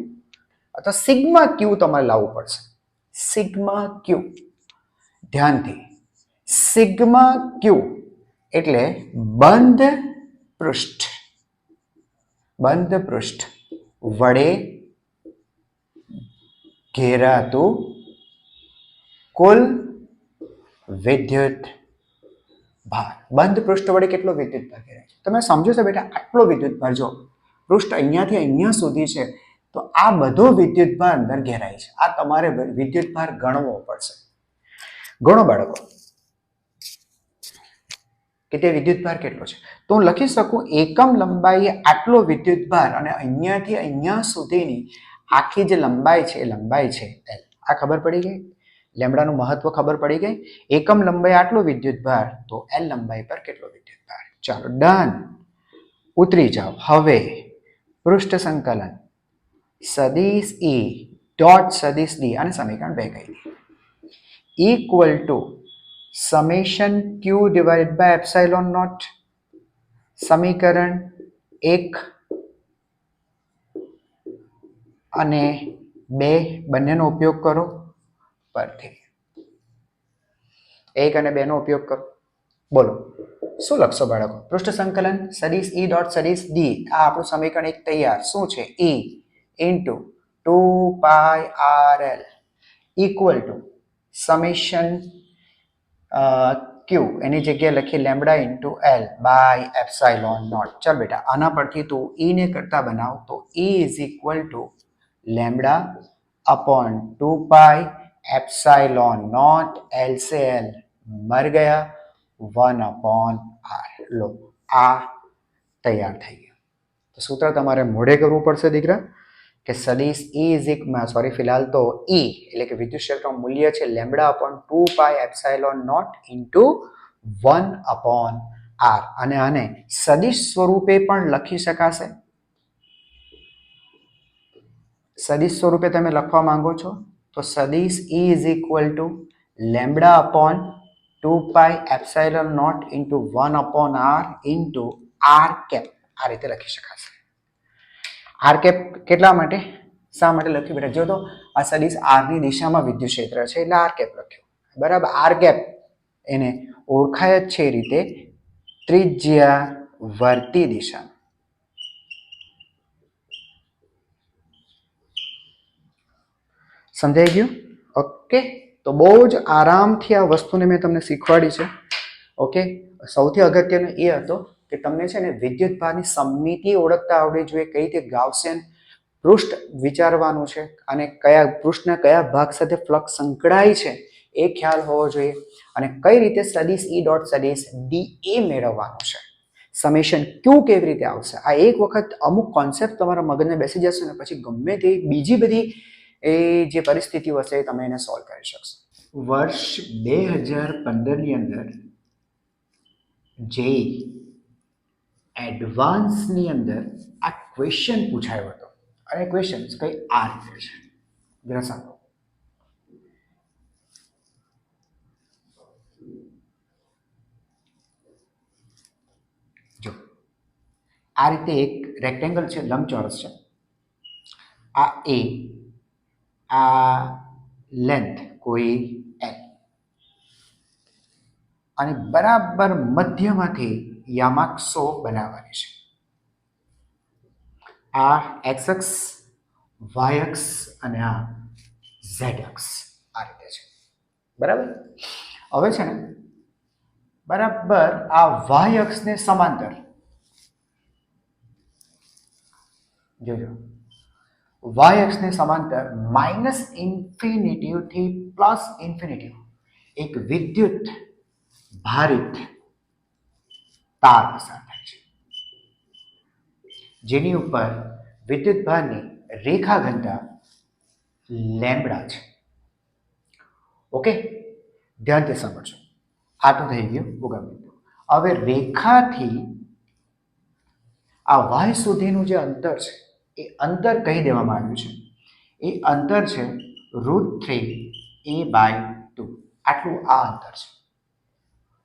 અથવા સિગ્મા ક્યુ તમારે લાવવું પડશે. સિગ્મા ક્યુ, ધ્યાનથી, સિગ્મા ક્યુ એટલે બંધ પૃષ્ઠ વડે ઘેરાતું કુલ વિદ્યુત ભાર. બંધ પૃષ્ઠ વડે કેટલો વિદ્યુત ભાર ઘેરાય છે તમે સમજો છો બેટા? આટલો વિદ્યુત ભાર, જો પૃષ્ઠ અહીંયાથી અહીંયા સુધી છે તો આ બધો વિદ્યુત ભાર અંદર ઘેરાય છે. આ તમારે વિદ્યુત ભાર ગણવો પડશે. ગણો બાળકો કે તે વિદ્યુત ભાર કેટલો છે. તો હું લખી શકું એકમ લંબાઈ આટલો વિદ્યુત ભાર અને અહીંયાથી અહીંયા સુધીની આખી જે લંબાઈ છે એ લંબાઈ છે L. આ ખબર પડી ગઈ? લેમ્બડાનું મહત્વ ખબર પડી ગઈ? એકમ લંબાઈ આટલો વિદ્યુત ભાર તો L લંબાઈ પર કેટલો વિદ્યુત ભાર. ચાલો ડન, ઉતરી જાઓ. હવે પૃષ્ઠ સંકલન સદિશ E ડોટ સદિશ D અને સમીકરણ 2 કહી દઈએ equal to summation q divide by epsilon naught. સમીકરણ 1 અને 2 બંનેનો ઉપયોગ કરો પરથી. 1 અને 2 નો ઉપયોગ કરો. બોલો શું લખશો બાળકો? પૃષ્ઠ સંકલન સદિશ E ડોટ સદિશ D. આ આપણું સમીકરણ 1 તૈયાર. શું છે? E into 2 pi RL equal to summation q એની જગ્યાએ લખી lambda into L by epsilon naught. ચાલ બેટા આના પરથી તું E ને કરતા બનાવ તો E is equal to lambda upon 2 pi epsilon not L से L मर गया 1 अपॉन R. लो आ तैयार થઈ ગયું. તો સૂત્ર તમારે મોઢે કરવું પડશે દીકરા કે સદિશ E ઇઝ સોરી ફિલહાલ તો E એટલે કે વિદ્યુત ક્ષેત્રનું મૂલ્ય છે lambda upon 2 pi epsilon naught into 1 upon R. અને આને સદિશ સ્વરૂપે પણ લખી શકાશે. સદિશ સ્વરૂપે તમે લખવા માંગો છો તો સદિશ E is equal to lambda upon 2 pi epsilon naught into 1 upon R into R cap. આ રીતે લખી શકાશે. આર કેપ કેટલા માટે, શા માટે લખ્યું બેટા? જો તો આ સદિશ આર ની દિશામાં વિદ્યુત ક્ષેત્ર છે એટલે આર કેપ લખ્યું. બરાબર, આર કેપ એને ઓળખાય જ છે એ રીતે ત્રિજ્યા વર્તી દિશા. સમજાઈ ગયું? ઓકે, તો બહુ જ આરામથી આ વસ્તુને મેં તમને શીખવાડી છે. ઓકે, સૌથી અગત્યનો એ હતો કે તમને છે ને વિદ્યુત ભારની સમિતિ ઓળખતા આવડવી જોઈએ, કઈ રીતે ગાઉસિયન પૃષ્ઠ વિચારવાનું છે અને કયા પૃષ્ઠના કયા ભાગ સાથે ફ્લક્સ સંકળાય છે એ ખ્યાલ હોવો જોઈએ અને કઈ રીતે સદિશ E ડોટ સદિશ DA મેળવવાનું છે. સમેશન ક્યુ કેવી રીતે આવશે. આ એક વખત અમુક કોન્સેપ્ટ તમારા મગજને બેસી જશે ને પછી ગમે તે બીજી બધી એ જે પરિસ્થિતિઓ હશે એ તમે એને સોલ્વ કરી શકશો. વર્ષ 2015 ની અંદર જે એડવાન્સની અંદર આ ક્વેશ્ચન પૂછાયો હતો અને ક્વેશ્ચન કઈ આ રીતે છે. જરા સાંભળો. જો આ રીતે એક રેક્ટેંગલ છે, લંબચોરસ છે. આ એ, આ લેન્થ કોઈ L અને બરાબર મધ્યમાંથી યામાક્ષો બનાવવાની છે. આ એક્સ અક્ષ, વાય અક્ષ અને આ ઝેડ અક્ષ આ રીતે છે. બરાબર. હવે છે ને બરાબર આ વાય અક્ષને સમાંતર જોજો, વાય અક્ષને સમાંતર માઇનસ ઇન્ફિનિટિવ થી પ્લસ ઇન્ફિનિટિવ એક વિદ્યુત ભારિત તાર પસાર થાય છે, જેની ઉપર વિદ્યુત ભારની રેખા ઘનતા લેમ્બડા છે. ઓકે, ધ્યાનથી સમજો. આ તો થઈ ગયું ઉગમબિંદુ. હવે રેખાથી આ વાય સુધીનું જે અંતર છે એ અંતર કહી દેવામાં આવ્યું છે. એ અંતર છે √3a/2. આટલું આ અંતર છે.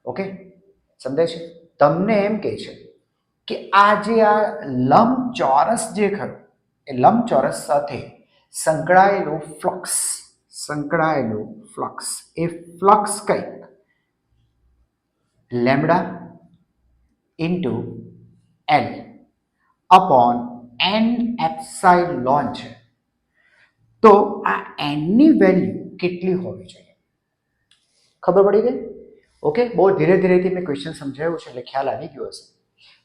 ઓકે, સમજાય છે? તમને એમ કહે છે કે આ જે આ લંબચોરસ જે ખરું એ લંબચોરસ સાથે સંકળાયેલું ફ્લક્સ એ ફ્લક્સ કંઈક lambda into L upon N epsilon છે. તો આ એનની વેલ્યુ કેટલી હોવી જોઈએ? ખબર પડી ગઈ? ઓકે, બહુ ધીરે ધીરેથી મેં ક્વેશ્ચન સમજાવ્યું છે એટલે ખ્યાલ આવી ગયો હશે.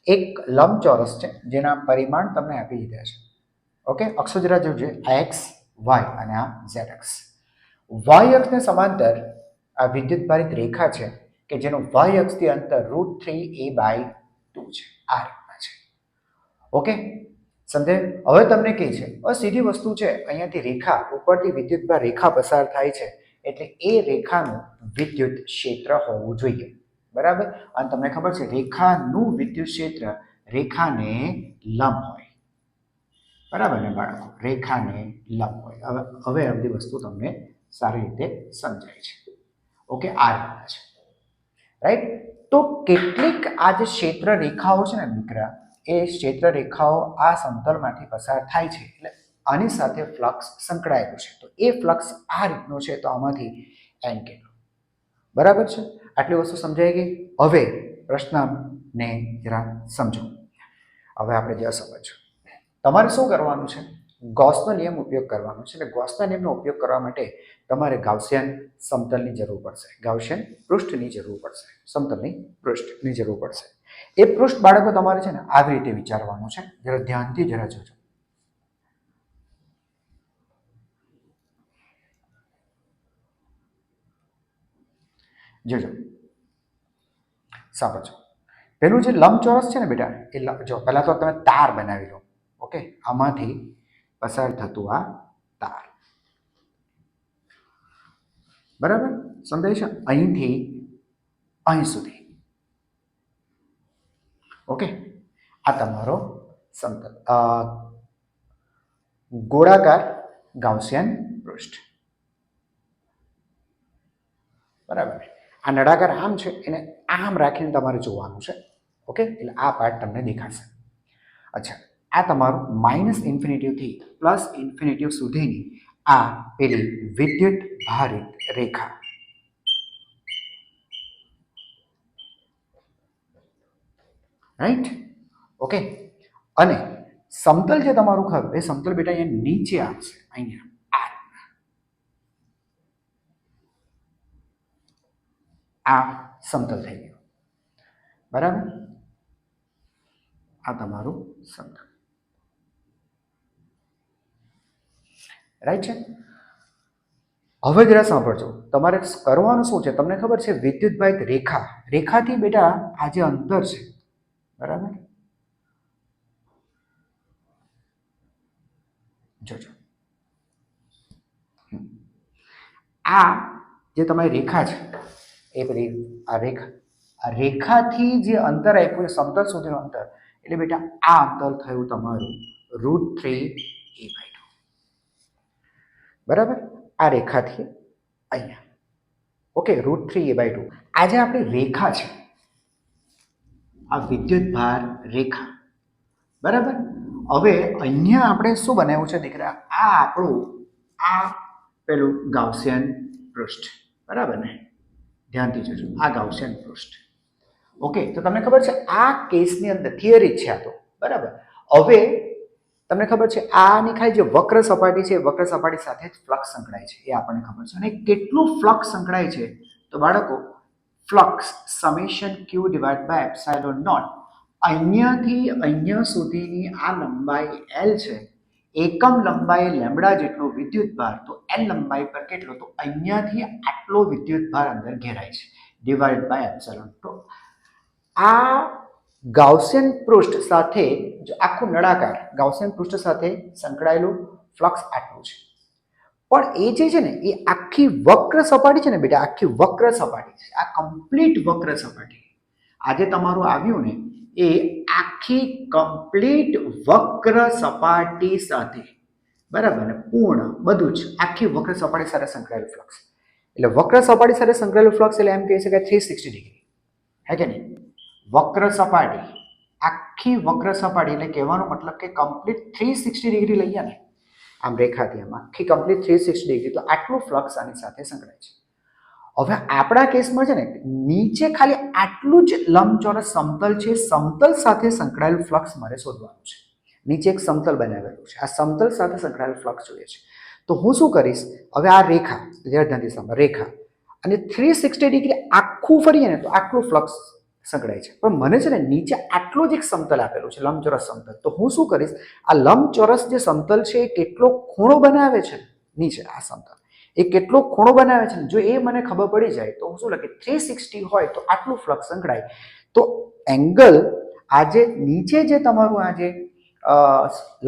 એક લંબચોરસ છે જેના પરિમાણ તમને આપી દીધા છે. ઓકે, અક્ષો જરા જોજો, આ એક્સ વાય અને આ ઝેડ અક્ષ. વાય અક્ષને સમાંતર આ વિદ્યુત ભારિત રેખા છે કે જેનું વાય અક્ષથી અંતર √3a/2 છે. આ રીતના છે. ઓકે, સમજાય? હવે તમને કહે છે સીધી વસ્તુ છે, અહીંયાથી રેખા ઉપરથી વિદ્યુતભાર રેખા પસાર થાય છે એટલે એ રેખાનું વિદ્યુત ક્ષેત્ર હોવું જોઈએ. બરાબર. અને તમને ખબર છે રેખાનું વિદ્યુત ક્ષેત્ર રેખાને લંબ હોય. બરાબર ને બાળકો? રેખાને લંબ હોય. હવે આ બધી વસ્તુ તમને સારી રીતે સમજાય છે. ઓકે, આ રીતના છે. રાઈટ. તો કેટલીક આ જે ક્ષેત્ર રેખાઓ છે ને દીકરા, એ ક્ષેત્ર રેખાઓ આ સમતલમાંથી પસાર થાય છે એટલે આની સાથે ફ્લક્સ સંકળાયેલું છે. તો એ ફ્લક્સ આ રીતનો છે, તો આમાંથી એન કેટલું? બરાબર છે? આટલી વસ્તુ સમજાઈ ગઈ. હવે પ્રશ્નને જરા સમજો. હવે આપણે જરા સમજો. તમારે શું કરવાનું છે? ગૌસનો નિયમ ઉપયોગ કરવાનો છે. એટલે ગૌસના નિયમનો ઉપયોગ કરવા માટે તમારે ગાઉસિયન સમતલની જરૂર પડશે, ગાઉસિયન પૃષ્ઠની જરૂર પડશે, સમતલની પૃષ્ઠની જરૂર પડશે. એ પૃષ્ઠ બાળકો તમારે છે ને આવી રીતે વિચારવાનું છે. જરા ધ્યાનથી જરા જોજો. જોજો, સમજો. પેલું જે લંબચોરસ છે ને બેટા, એ જો પહેલા તો તમે તાર બનાવી લો. ઓકે, આમાંથી પસાર થતું આ તાર. બરાબર, સમજાય છે? અહીંથી અહીં સુધી. ઓકે, આ તમારો સમતલ ગોળાકાર ગાઉસિયન પૃષ્ઠ. બરાબર. આ નળાકાર આમ છે, એને આમ રાખીને તમારે જોવાનું છે. ઓકે, એટલે આ પાર્ટ તમને દેખાશે. અચ્છા, આ તમારું માઇનસ ઇન્ફિનિટિવથી પ્લસ ઇન્ફિનિટિવ સુધીની આ પેલી વિદ્યુત ભારિત રેખા. રાઈટ. ઓકે, અને સમતલ જે તમારું ખરું એ સમતલ બેટા અહીંયા નીચે આવશે, અહીંયા આ સમતલ થઈ ગયું. બરાબર. આ તમારું સમતલ. રાઈટ છે? હવે જરા સાંભળજો. તમારે કરવાનું શું છે તમને ખબર છે? વિદ્યુતભારિત રેખા, રેખાથી બેટા આ જે અંતર છે, બરાબર, જોજો. આ જે તમારી રેખા છે એ બધી આ રેખાથી જે અંતર આપ્યું એ સમતલ સુધીનું અંતર, એટલે બેટા આ અંતર થયું તમારું √3a/2. બરાબર. આ રેખાથી અહીંયા. Okay, √3a/2. આ જે આપણી રેખા છે, આ વિદ્યુત ભાર રેખા. બરાબર. હવે અહીંયા આપણે શું બનાવ્યું છે દીકરા? આ આપણું આ પેલું ગાઉસિયન પૃષ્ઠ. બરાબર ને? ધ્યાનથી જોજો, આ ગાઉસિયન પૃષ્ઠ. ઓકે, તો તમને ખબર છે આ કેસની અંદર થિયરી છે આ તો, બરાબર. હવે તમને ખબર છે આની ખાલી જે વક્ર સપાટી છે વક્ર સપાટી સાથે જ ફ્લક્સ સંકળાય છે એ આપણને ખબર છે. અને કેટલું ફ્લક્સ સંકળાય છે તો બાળકો flux summation q divide by epsilon naught, અહીંયાથી અહીંયા સુધીની આ લંબાઈ એલ છે, એકમ લંબાઈ લેમ્બડા જેટલો વિદ્યુત ભાર, તો એલ લંબાઈ પર કેટલો, તો અહીંયાથી આટલો વિદ્યુત ભાર અંદર ઘેરાય છે ડિવાઇડ બાય એપ્સાઇલોન. તો આ ગાઉસિયન પૃષ્ઠ સાથે જો આખું નળાકાર ગાઉસિયન પૃષ્ઠ સાથે સંકળાયેલું ફ્લક્સ આટલું છે. પણ એ જે છે ને એ આખી વક્ર સપાટી છે ને બેટા, આખી વક્ર સપાટી છે, આ કમ્પ્લીટ વક્ર સપાટી આજે તમારું આવ્યું ને એ આખી કમ્પ્લીટ વક્ર સપાટી સાથે, બરાબર ને, પૂર્ણ બધું જ આખી વક્ર સપાટી સાથે સંકળાયેલું ફ્લક્સ. એટલે વક્ર સપાટી સાથે સંકળાયેલું ફ્લક્સ એટલે એમ કહી શકાય 360 ડિગ્રી, હે કે નહીં? વક્ર સપાટી, આખી વક્ર સપાટી એટલે કહેવાનો મતલબ કે કમ્પ્લીટ 360 ડિગ્રી લઈએ ને આમ રેખાથી, આમ આખી કમ્પ્લીટ 360 ડિગ્રી, તો આટલું ફ્લક્સ આની સાથે સંકળાય છે. હવે આપણા કેસમાં છે ને નીચે ખાલી આટલું જ લંબચોરસ સમતલ છે, સમતલ સાથે સંકળાયેલું ફ્લક્સ મારે શોધવાનું છે. નીચે એક સમતલ બનાવેલું છે, આ સમતલ સાથે સંકળાયેલું ફ્લક્સ જોઈએ છે. તો હું શું કરીશ, હવે આ રેખા ધ્યાનથી સાંભળો, રેખા અને 360 ડિગ્રી આખું ફરીએ ને તો આટલું ફ્લક્સ સંકળાય છે. પણ મને છે ને નીચે આટલું જ એક સમતલ આપેલું છે, લંબચોરસ સમતલ. તો હું શું કરીશ, આ લંબચોરસ જે સમતલ છે એ કેટલો ખૂણો બનાવે છે નીચે, આ સમતલ એ કેટલો ખૂણો બનાવે છે, જો એ મને ખબર પડી જાય તો હું શું લખે, 360 હોય તો આટલું ફ્લક્સ સંકળાય. તો એંગલ આ જે નીચે જે તમારું આ જે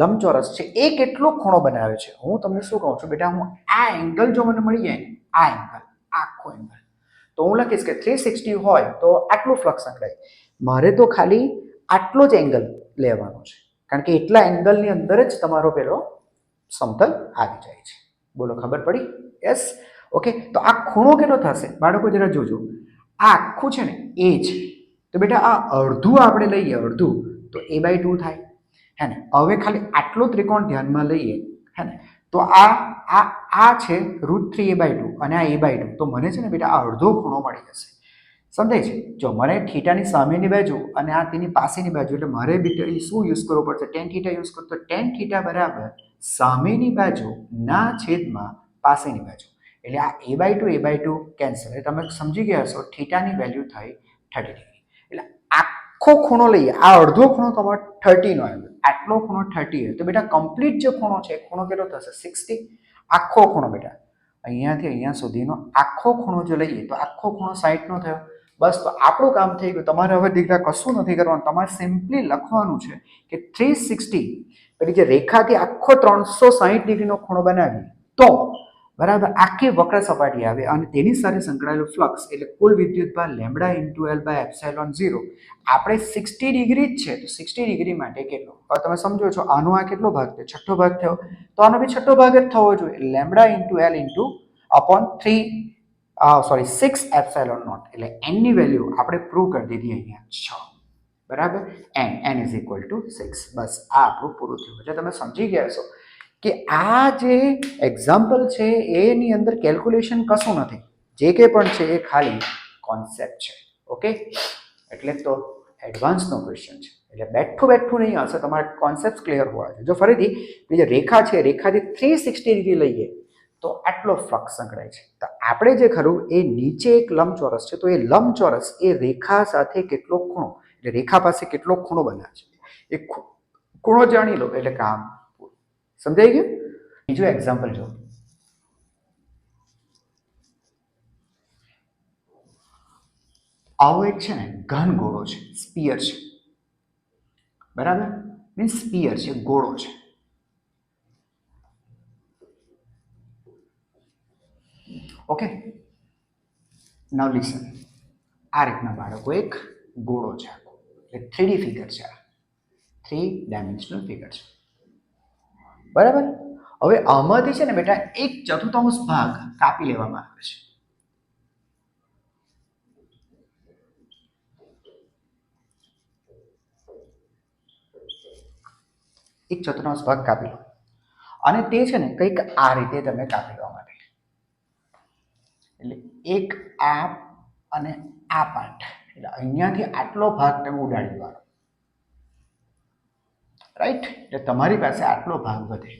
લંબચોરસ છે એ કેટલો ખૂણો બનાવે છે, હું તમને શું કહું છું બેટા, હું આ એંગલ જો મને મળી જાય ને, આ એંગલ, આખો એંગલ, તો હું લખીશ કે 360 હોય તો આટલું ફ્લક્સ સંકળાય. મારે તો ખાલી આટલો જ એંગલ લેવાનો છે, કારણ કે એટલા એંગલની અંદર જ તમારો પેલો સમતલ આવી જાય છે. બોલો, ખબર પડી? યસ. ઓકે, તો આ ખૂણો કેટલો થશે બાળકો, જરા જોજો. આ આખું છે ને એ છે, તો બેટા આ અડધું આપણે લઈએ, અડધું તો a/2 થાય, હે ને. હવે ખાલી આટલો ત્રિકોણ ધ્યાનમાં લઈએ, હે ને, તો આ છે √3a/2 અને આ a/2, તો મને છે ને બેટા આ અડધો ખૂણો મળી જશે. સમજાય છે? જો મને થીટાની સામેની બાજુ અને આ તેની પાસેની બાજુ, એટલે મારે બેટા શું યુઝ કરવો પડશે, tan θ યુઝ કરો. તો tan θ બરાબર સામેની બાજુ ના છેદમાં પાસેની બાજુ, એટલે આ a/2 કેન્સલ. એટલે તમે સમજી ગયા હશો, થીટાની વેલ્યુ થઈ 30 ડિગ્રી. એટલે આખો ખૂણો લઈએ, આ અડધો ખૂણો તમારો 30 નો આવ્યો, આટલો ખૂણો 30 હોય તો બેટા કમ્પ્લીટ જે ખૂણો છે ખૂણો કેટલો થશે, 60. આખો ખૂણો બેટા અહીંયાથી અહીંયા સુધીનો આખો ખૂણો જો લઈએ તો આખો ખૂણો 60 નો થયો. બસ, તો આપણું કામ થઈ ગયું. તમારે હવે દીકરા કશું નથી કરવાનું, તમારે સિમ્પલી લખવાનું છે કે 360 પેલી જે રેખાથી આખો 360 ડિગ્રીનો ખૂણો બનાવી તો બરાબર આખી વક્ર સપાટી આવે અને તેની સાથે સંકળાયેલું ફ્લક્સ એટલે કુલ વિદ્યુત ભાર લેમ્બડા × L / એપ્સિલોન 0. આપણે 60 ડિગ્રી જ છે, તો 60 ડિગ્રી માટે કેટલો, હવે તમે સમજો છો આનો આ કેટલો ભાગ થયો, છઠ્ઠો ભાગ થયો, તો આનો બી છઠ્ઠો ભાગ જ થવો જોઈએ, લેમ્બડા × L / 6 એપ્સિલોન નોટ. એટલે n ની વેલ્યુ આપણે પ્રૂવ કરી દીધી અહીંયા 6, બરાબર. n = 6. બસ આ આપણું પૂરું થયું. એટલે તમે સમજી ગયા છો કે આ જે એક્ઝામ્પલ છે એની અંદર કેલ્ક્યુલેશન કશું નથી, જે કંઈ પણ છે એ ખાલી કોન્સેપ્ટ છે. ઓકે, એટલે તો એડવાન્સનો ક્વેશ્ચન છે, એટલે બેઠું નહીં હશે, તમારે કોન્સેપ્ટ ક્લિયર હોવા જોઈએ. જો ફરીથી જે રેખા છે, રેખાથી 360 ડિગ્રી લઈએ તો આટલો ફ્લક્સ સંકળાય છે. તો આપણે જે ખરું એ નીચે એક લંબચોરસ છે, તો એ લંબચોરસ એ રેખા સાથે કેટલો ખૂણો, એટલે રેખા પાસે કેટલો ખૂણો બનાવે છે એ ખૂણો જાણી લો એટલે કામ સમજાઈ ગયું. બીજું એક્ઝામ્પલ જો, આવો એક છે ને ઘન ગોળો છે, સ્પીયર છે, બરાબર, મીન્સ સ્પીયર છે, ગોળો છે. ઓકે, નાઉ લિસન. આ રીતના બાળકો એક ગોળો છે, એટલે 3D ફિગર છે, આ 3 ડાયમેન્શનલ ફિગર છે, બરાબર. હવે આમાંથી છે ને બેટા 1/4 ભાગ કાપી લેવામાં આવે છે. 1/4 ભાગ કાપી લો અને તે છે ને કંઈક આ રીતે તમે કાપી લેવા માટે, એટલે એક આ અને આ પાર્ટ, એટલે અહીંયાથી આટલો ભાગ તમે ઉડાડી દો, રાઈટ? એટલે તમારી પાસે આટલો ભાગ વધે.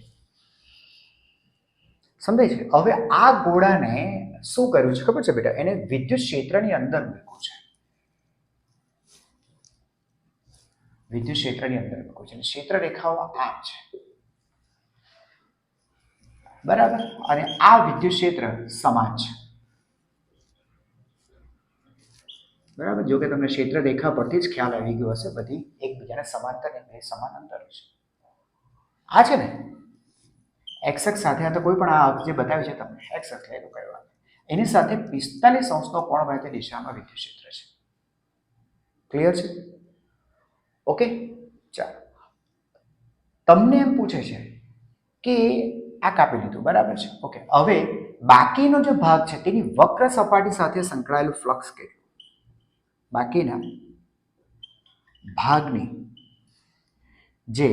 સમજાય છે? હવે આ ગોળાને શું કર્યું છે ખબર છે બેટા? એને વિદ્યુત ક્ષેત્રની અંદર મૂક્યું છે. વિદ્યુત ક્ષેત્રની અંદર મૂક્યું છે. ક્ષેત્ર રેખાઓ આ છે, બરાબર? અને આ વિદ્યુત ક્ષેત્ર સમાન છે, બરાબર? જો કે તમને ક્ષેત્ર રેખા પરથી જ ખ્યાલ આવી ગયો હશે, બધી એકબીજાને સમાંતર અને સમાંતર છે. આ છે ને એક્સ અક્ષ સાથે, આ તો કોઈ પણ આ જે બતાવ્યું છે તમને એક્સ અક્ષ લઈ લો, કઈ વાત, એની સાથે 45 અંશનો કોણ બને તે દિશામાં વિદ્યુત ક્ષેત્ર છે. ક્લિયર છે? ઓકે, ચાલો. તમને એમ પૂછે છે કે આ કાપી લીધું, બરાબર છે? ઓકે, હવે બાકીનો જે ભાગ છે તેની વક્ર સપાટી સાથે સંકળાયેલું ફ્લક્સ કેટલું? બાકીના ભાગની જે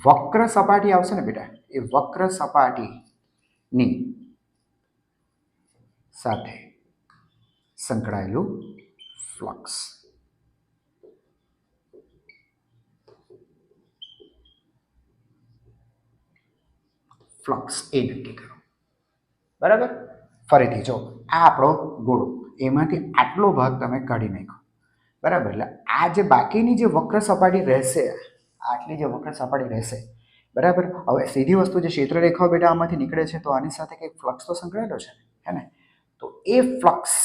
વક્ર સપાટી આવશે ને બેટા, એ વક્ર સપાટીની સાથે સંકળાયેલું ફ્લક્સ. ફ્લક્સ એ નક્કી કરો, બરાબર? ફરીથી જો આ આપણો ગોળો, એમાંથી આટલો ભાગ તમે કાઢી નાખો, બરાબર? એટલે આ જે બાકીની જે વક્ર સપાટી રહેશે, આટલી જે વક્ર સપાટી રહેશે, બરાબર? હવે સીધી વસ્તુ જે ક્ષેત્ર રેખાઓ બેટા આમાંથી નીકળે છે, તો આની સાથે કંઈક ફ્લક્સ તો સંકળાયેલો છે, હે ને? તો એ ફ્લક્સ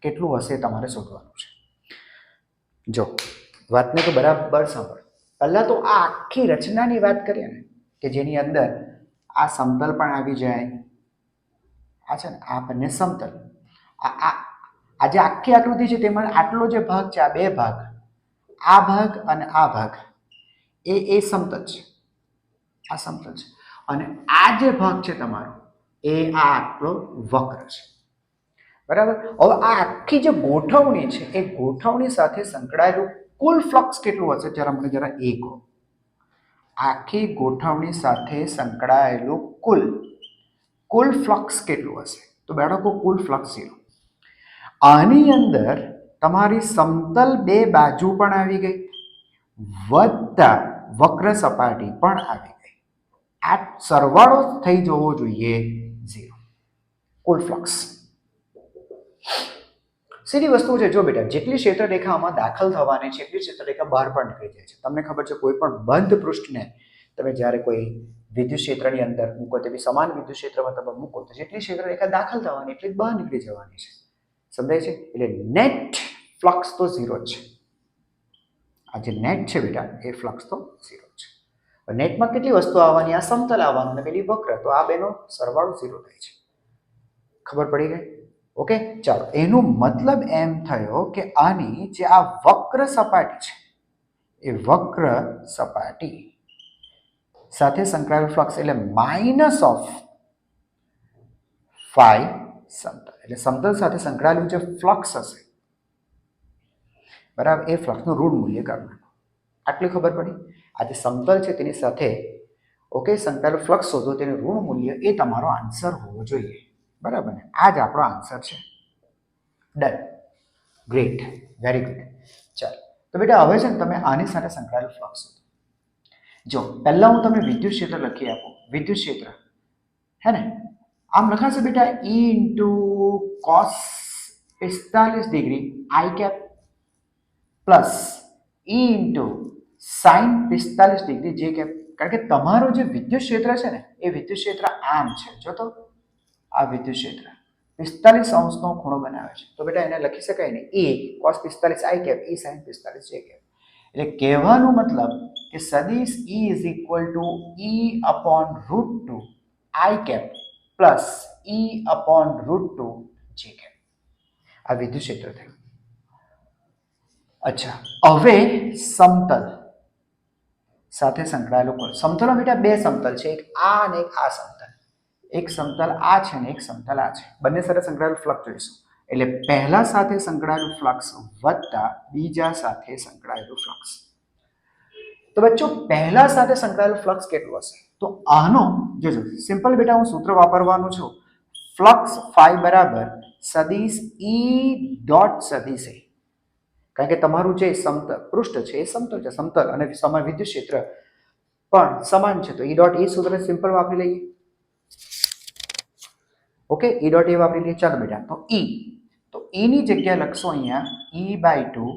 કેટલું હશે તમારે શોધવાનું છે. જો વાતને તો બરાબર સાંભળ. પહેલા તો આ આખી રચનાની વાત કરીએ ને, કે જેની અંદર આ સમતલ પણ આવી જાય, આ છે ને આ બંને સમતલ, આ જે આખી આકૃતિ છે તેમાં આટલો જે ભાગ છે, આ બે ભાગ, આ ભાગ અને આ ભાગ, એ સમતલ છે, આ સમતલ છે. અને આ જે ભાગ છે તમારો, એ આ આટલો વક્ર છે, બરાબર? હવે આ આખી જે ગોઠવણી છે, એ ગોઠવણી સાથે સંકળાયેલું કુલ ફ્લક્સ કેટલું હશે? જરા મને જરા એ કહો. આખી ગોઠવણી સાથે સંકળાયેલું કુલ ફ્લક્સ કેટલું હશે? તો બાળકો કુલ ફ્લક્સ 0. આની અંદર તમારી સમતલ બે બાજુ પણ આવી ગઈ, વત્તા વક્ર સપાટી પણ આવી ગઈ. આ સરવાળો થઈ જવો જોઈએ 0, કુલ ફ્લક્સ. સીધી વસ્તુ છે. જો બેટા, જેટલી ક્ષેત્ર રેખામાં દાખલ થવાની છે એટલી ક્ષેત્ર રેખા બહાર પણ નીકળી જાય છે. તમને ખબર છે, કોઈ પણ બંધ પૃષ્ઠને તમે જ્યારે કોઈ વિદ્યુત ક્ષેત્રની અંદર મૂકો, તે બી સમાન વિદ્યુત ક્ષેત્રમાં તમે મૂકો, તો જેટલી ક્ષેત્ર રેખા દાખલ થવાની એટલી બહાર નીકળી જવાની છે. સમજાય છે? એટલે નેટ ફ્લક્સ તો 0 જ છે. આ જે નેટ છે બેટા, એ ફ્લક્સ તો 0 છે. નેટમાં કેટલી વસ્તુ આવવાની? આ સમતલ આવવાનું અને પેલી વક્ર, તો આ બેનો સરવાળો 0 થાય છે. ખબર પડી ગઈ? ઓકે, ચાલો. એનો મતલબ એમ થયો કે આની જે આ વક્ર સપાટી છે, એ વક્ર સપાટી સાથે સંકળાયેલું ફ્લક્સ એટલે માઇનસ ઓફ ફાઈ સમતલ, એટલે સમતલ સાથે સંકળાયેલું જે ફ્લક્સ હશે, બરાબર, એ ફ્લક્સનું ઋણ મૂલ્ય કરવાનું. આટલી ખબર પડી? આ જે સમતલ છે તેની સાથે ઓકે સંકળાયેલું ફ્લક્સ શોધો, તેનું ઋણ મૂલ્ય, એ તમારો આન્સર હોવો જોઈએ, બરાબર ને? આ જ આપણો આન્સર છે. Done, great, very good. ચાલો, તો બેટા હવે છે ને તમે આની સાથે સંકળાયેલું ફ્લક્સ શોધો. જો પહેલા હું તમને વિદ્યુત ક્ષેત્ર લખી આપું. વિદ્યુત ક્ષેત્ર, હે ને, આમ લખાશે બેટા E × cos 45 degree I cap plus E × sin 45 degree J cap. કારણ કે તમારો જે વિદ્યુત ક્ષેત્ર છે ને, એ વિદ્યુત ક્ષેત્ર આમ છે. જો તો આ વિદ્યુત ક્ષેત્ર 45 અંશનો ખૂણો બનાવે છે, તો બેટા એને લખી શકાય ને E cos 45 I cap, E sin 45 J cap. એટલે કહેવાનો મતલબ કે સદિશ E = E/√2 I cap plus E/√2 J cap. આ વિદ્યુત ક્ષેત્ર થયું. અચ્છા, હવે સમતલ સાથે સંકળાયેલું કોણ? સમતલો બેટા બે સમતલ છે, એક આ અને એક આ સમતલ. એક સમતલ આ છે ને એક સમતલ આ છે. બંને સાથે સંકળાયેલું ફ્લક્સ જોઈશું. એટલે પહેલા સાથે સંકળાયેલું ફ્લક્સ વત્તા બીજા સાથે સંકળાયેલું ફ્લક્સ. તો બચ્ચો પહેલા સાથે સંકળાયેલું ફ્લક્સ કેટલું હશે? તો આનો જોજો સિમ્પલ બેટા હું સૂત્ર વાપરવાનું છું. ફ્લક્સ ફાઈ બરાબર સદિશ ઈ ડોટ સદિશ એ, કારણ કે તમારું જે સમતલ પૃષ્ઠ છે એ સમતલ છે, સમતલ અને સમાન વિદ્યુત ક્ષેત્ર પણ સમાન છે, તો ઈ ડોટ એ સૂત્ર સિમ્પલ વાપરી લઈએ. ઓકે, ઈ ડોટ એ વાપરી લઈએ. ચાલો બેટા, તો ઈ, તો ઈ ની જગ્યાએ લખશો અહીંયા e by 2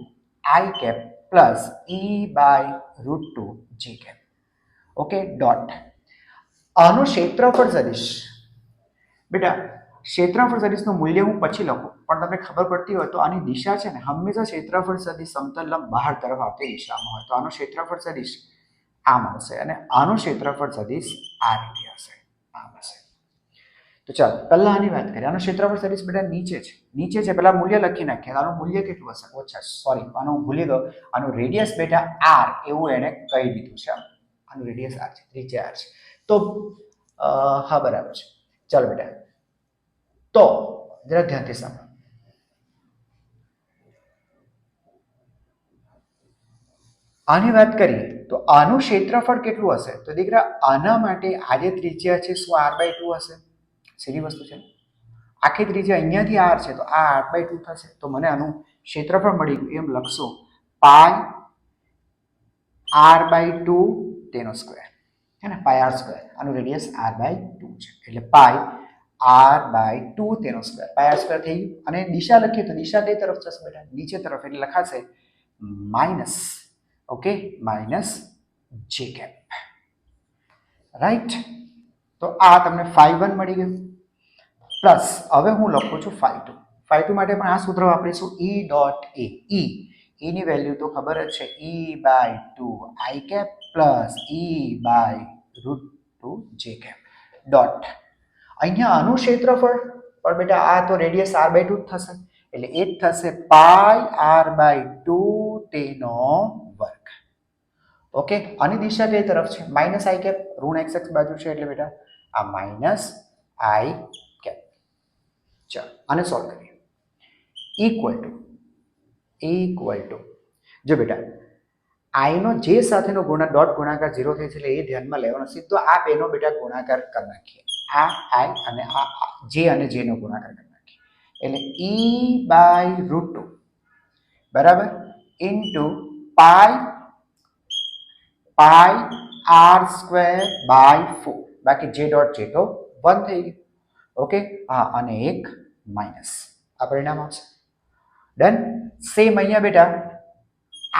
i cap plus e by √2 j cap. Okay, dot. આનું ક્ષેત્રફળ સદિશ, બેટા ક્ષેત્રફળ સદિશનું મૂલ્ય હું પછી લખું, પણ તમને ખબર પડતી હોય તો આની દિશા છે ને હંમેશા ક્ષેત્રફળ સદિશ સમતલ લંબ બહાર તરફ આવતી દિશામાં હોય, તો આનું ક્ષેત્રફળ સદિશ આમ હશે અને આનું ક્ષેત્રફળ સદિશ આ રીતે હશે, આમ હશે. તો ચાલો પહેલા આની વાત કરીએ. આનું ક્ષેત્રફળ સદિશ બેટા નીચે છે, નીચે છે, પહેલા મૂલ્ય લખી નાખીએ. આનું મૂલ્ય કેટલું હશે? ઓછા, સોરી આનું હું ભૂલી ગયો. આનું રેડિયસ બેટા r એવું એને કહી દીધું છે. આનું રેડિયસ r છે, ત્રિજ્યા r છે. તો હા બરાબર છે. ચાલો બેટા, તો જરા ધ્યાનથી સાંભળો. આની વાત કરીએ તો આનું ક્ષેત્રફળ કેટલું હશે? તો દીકરા આના માટે આ જે ત્રિજ્યા છે શું r/2 હશે? સીધી વસ્તુ છે. આખી ત્રિજ્યા અહીંયાથી r છે તો આ r/2 થશે. તો મને આનું ક્ષેત્રફળ મળી ગયું. એમ લખશો પાઈ r/2 તેનો સ્ક્વેર, હે ને, પાઈ r સ્ક્વેર. આનું રેડિયસ r/2 છે એટલે પાઈ r/2 તેનો સ્ક્વેર, પાઈ r સ્ક્વેર થઈ ગયું. અને દિશા લખીએ તો દિશા કઈ તરફ જશે બેટા? નીચે તરફ, એટલે લખાશે minus, okay, minus J cap, right. તો આ તમને φ1 મળી ગયું. પ્લસ હવે હું લખું છું φ2. φ2 માટે પણ આ સૂત્ર વાપરીશું ઈ ડોટ એ. ઈ ની વેલ્યુ તો ખબર જ છે, e by 2 i cap plus e by √2 j cap dot. અહીંયા આનું ક્ષેત્રફળ પણ બેટા આ તો રેડિયસ r/2 જ થશે એટલે એ જ થશે પાઈ r/2 તેનો વર્ગ. ઓકે, આની દિશા કઈ તરફ છે? માઇનસ આઈ કેપ, ઋણ x બાજુ છે એટલે બેટા આ માઇનસ આઈ કેપ. ચાલો આને સોલ્વ કરીએ. ઇક્વલ ટુ જો બેટા આઈ નો જે સાથેનો ડોટ ગુણાકાર 0 થાય છે એટલે એ ધ્યાનમાં લેવાનો. સીધો આ બેનો બેટા ગુણાકાર કરી નાખીએ. આ આઈ અને આ જે અને જે નો ગુણાકાર કરી નાખીએ એટલે ઈ બાય √2 બરાબર into pi r square by 4, બાકી જે ડોટ જે તો 1 થઈ ગયું. ઓકે, હા, અને એક માઇનસ, આ પરિણામ આવશે. ડન. સેમ અહીંયા બેટા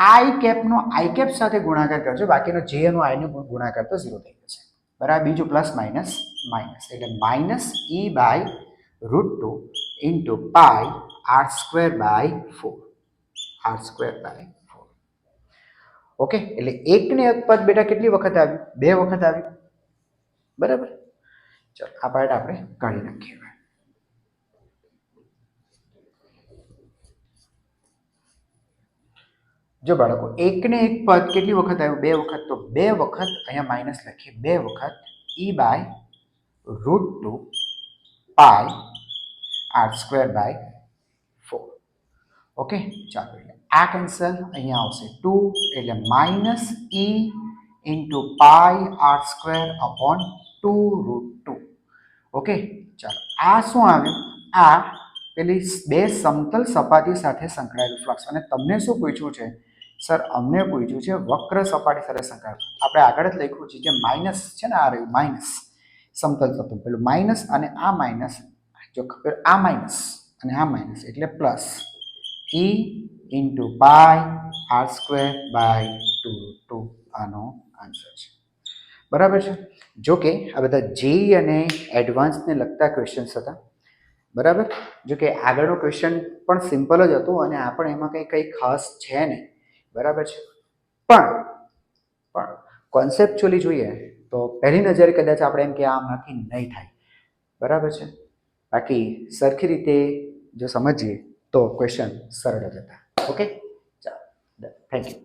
આઈ કેપ નો આઈ કેપ સાથે ગુણાકાર કરજો, બાકીનો જે નો આઈ નો ગુણાકાર તો 0 થઈ જશે. બરાબર, બીજું પ્લસ માઇનસ માઇનસ એટલે minus E by √2 into pi r square by 4, r square by 4. Okay, એટલે એક ને એક પદ બેટા કેટલી વખત આવ્યું? 2 વખત આવ્યું. બરાબર. ચલો આ પાર્ટ આપણે કાઢી નાખીએ. જો બાળકો એક ને એક પદ કેટલી વખત આવ્યું? 2 વખત. તો 2 વખત અહીંયા માઇનસ લખીએ, 2 વખત e by √2 pi r square by 4. Okay, ચાલો એટલે આ કેન્સલ, અહીંયા આવશે 2 એટલે minus e into pi r square upon 2 √2. Okay, ચાલો આ શું આવ્યું? આ પેલી બે સમતલ સપાટી સાથે સંકળાયેલું ફ્લક્સ. અને તમને શું પૂછ્યું છે? સર અમને પૂછ્યું છે વક્ર સપાટી સાથે સંકળાયેલું. આપણે આગળ જ લખ્યું છે જે માઇનસ છે ને, આ રહ્યું માઇનસ સમતલ સપાટી, પેલું માઇનસ અને આ માઇનસ, જો આ માઇનસ અને આ માઇનસ એટલે plus E into pi r square by 2 √2. આનો આન્સર છે. બરાબર છે. જો કે આ બધા જેઈ અને એડવાન્સને લગતા ક્વેશ્ચન્સ હતા. બરાબર, જો કે આગળનો ક્વેશ્ચન પણ સિમ્પલ જ હતો અને આ પણ એમાં કંઈ ખાસ છે નહીં. બરાબર છે, પણ કોન્સેપ્ચ્યુઅલી જોઈએ તો પહેલી નજરે કદાચ આપણે એમ કે આમાંથી નહીં થાય. બરાબર છે, બાકી સરખી રીતે જો સમજીએ તો ક્વેશ્ચન સરળ જ હતા. ઓકે, ચાલો, થેન્ક યુ.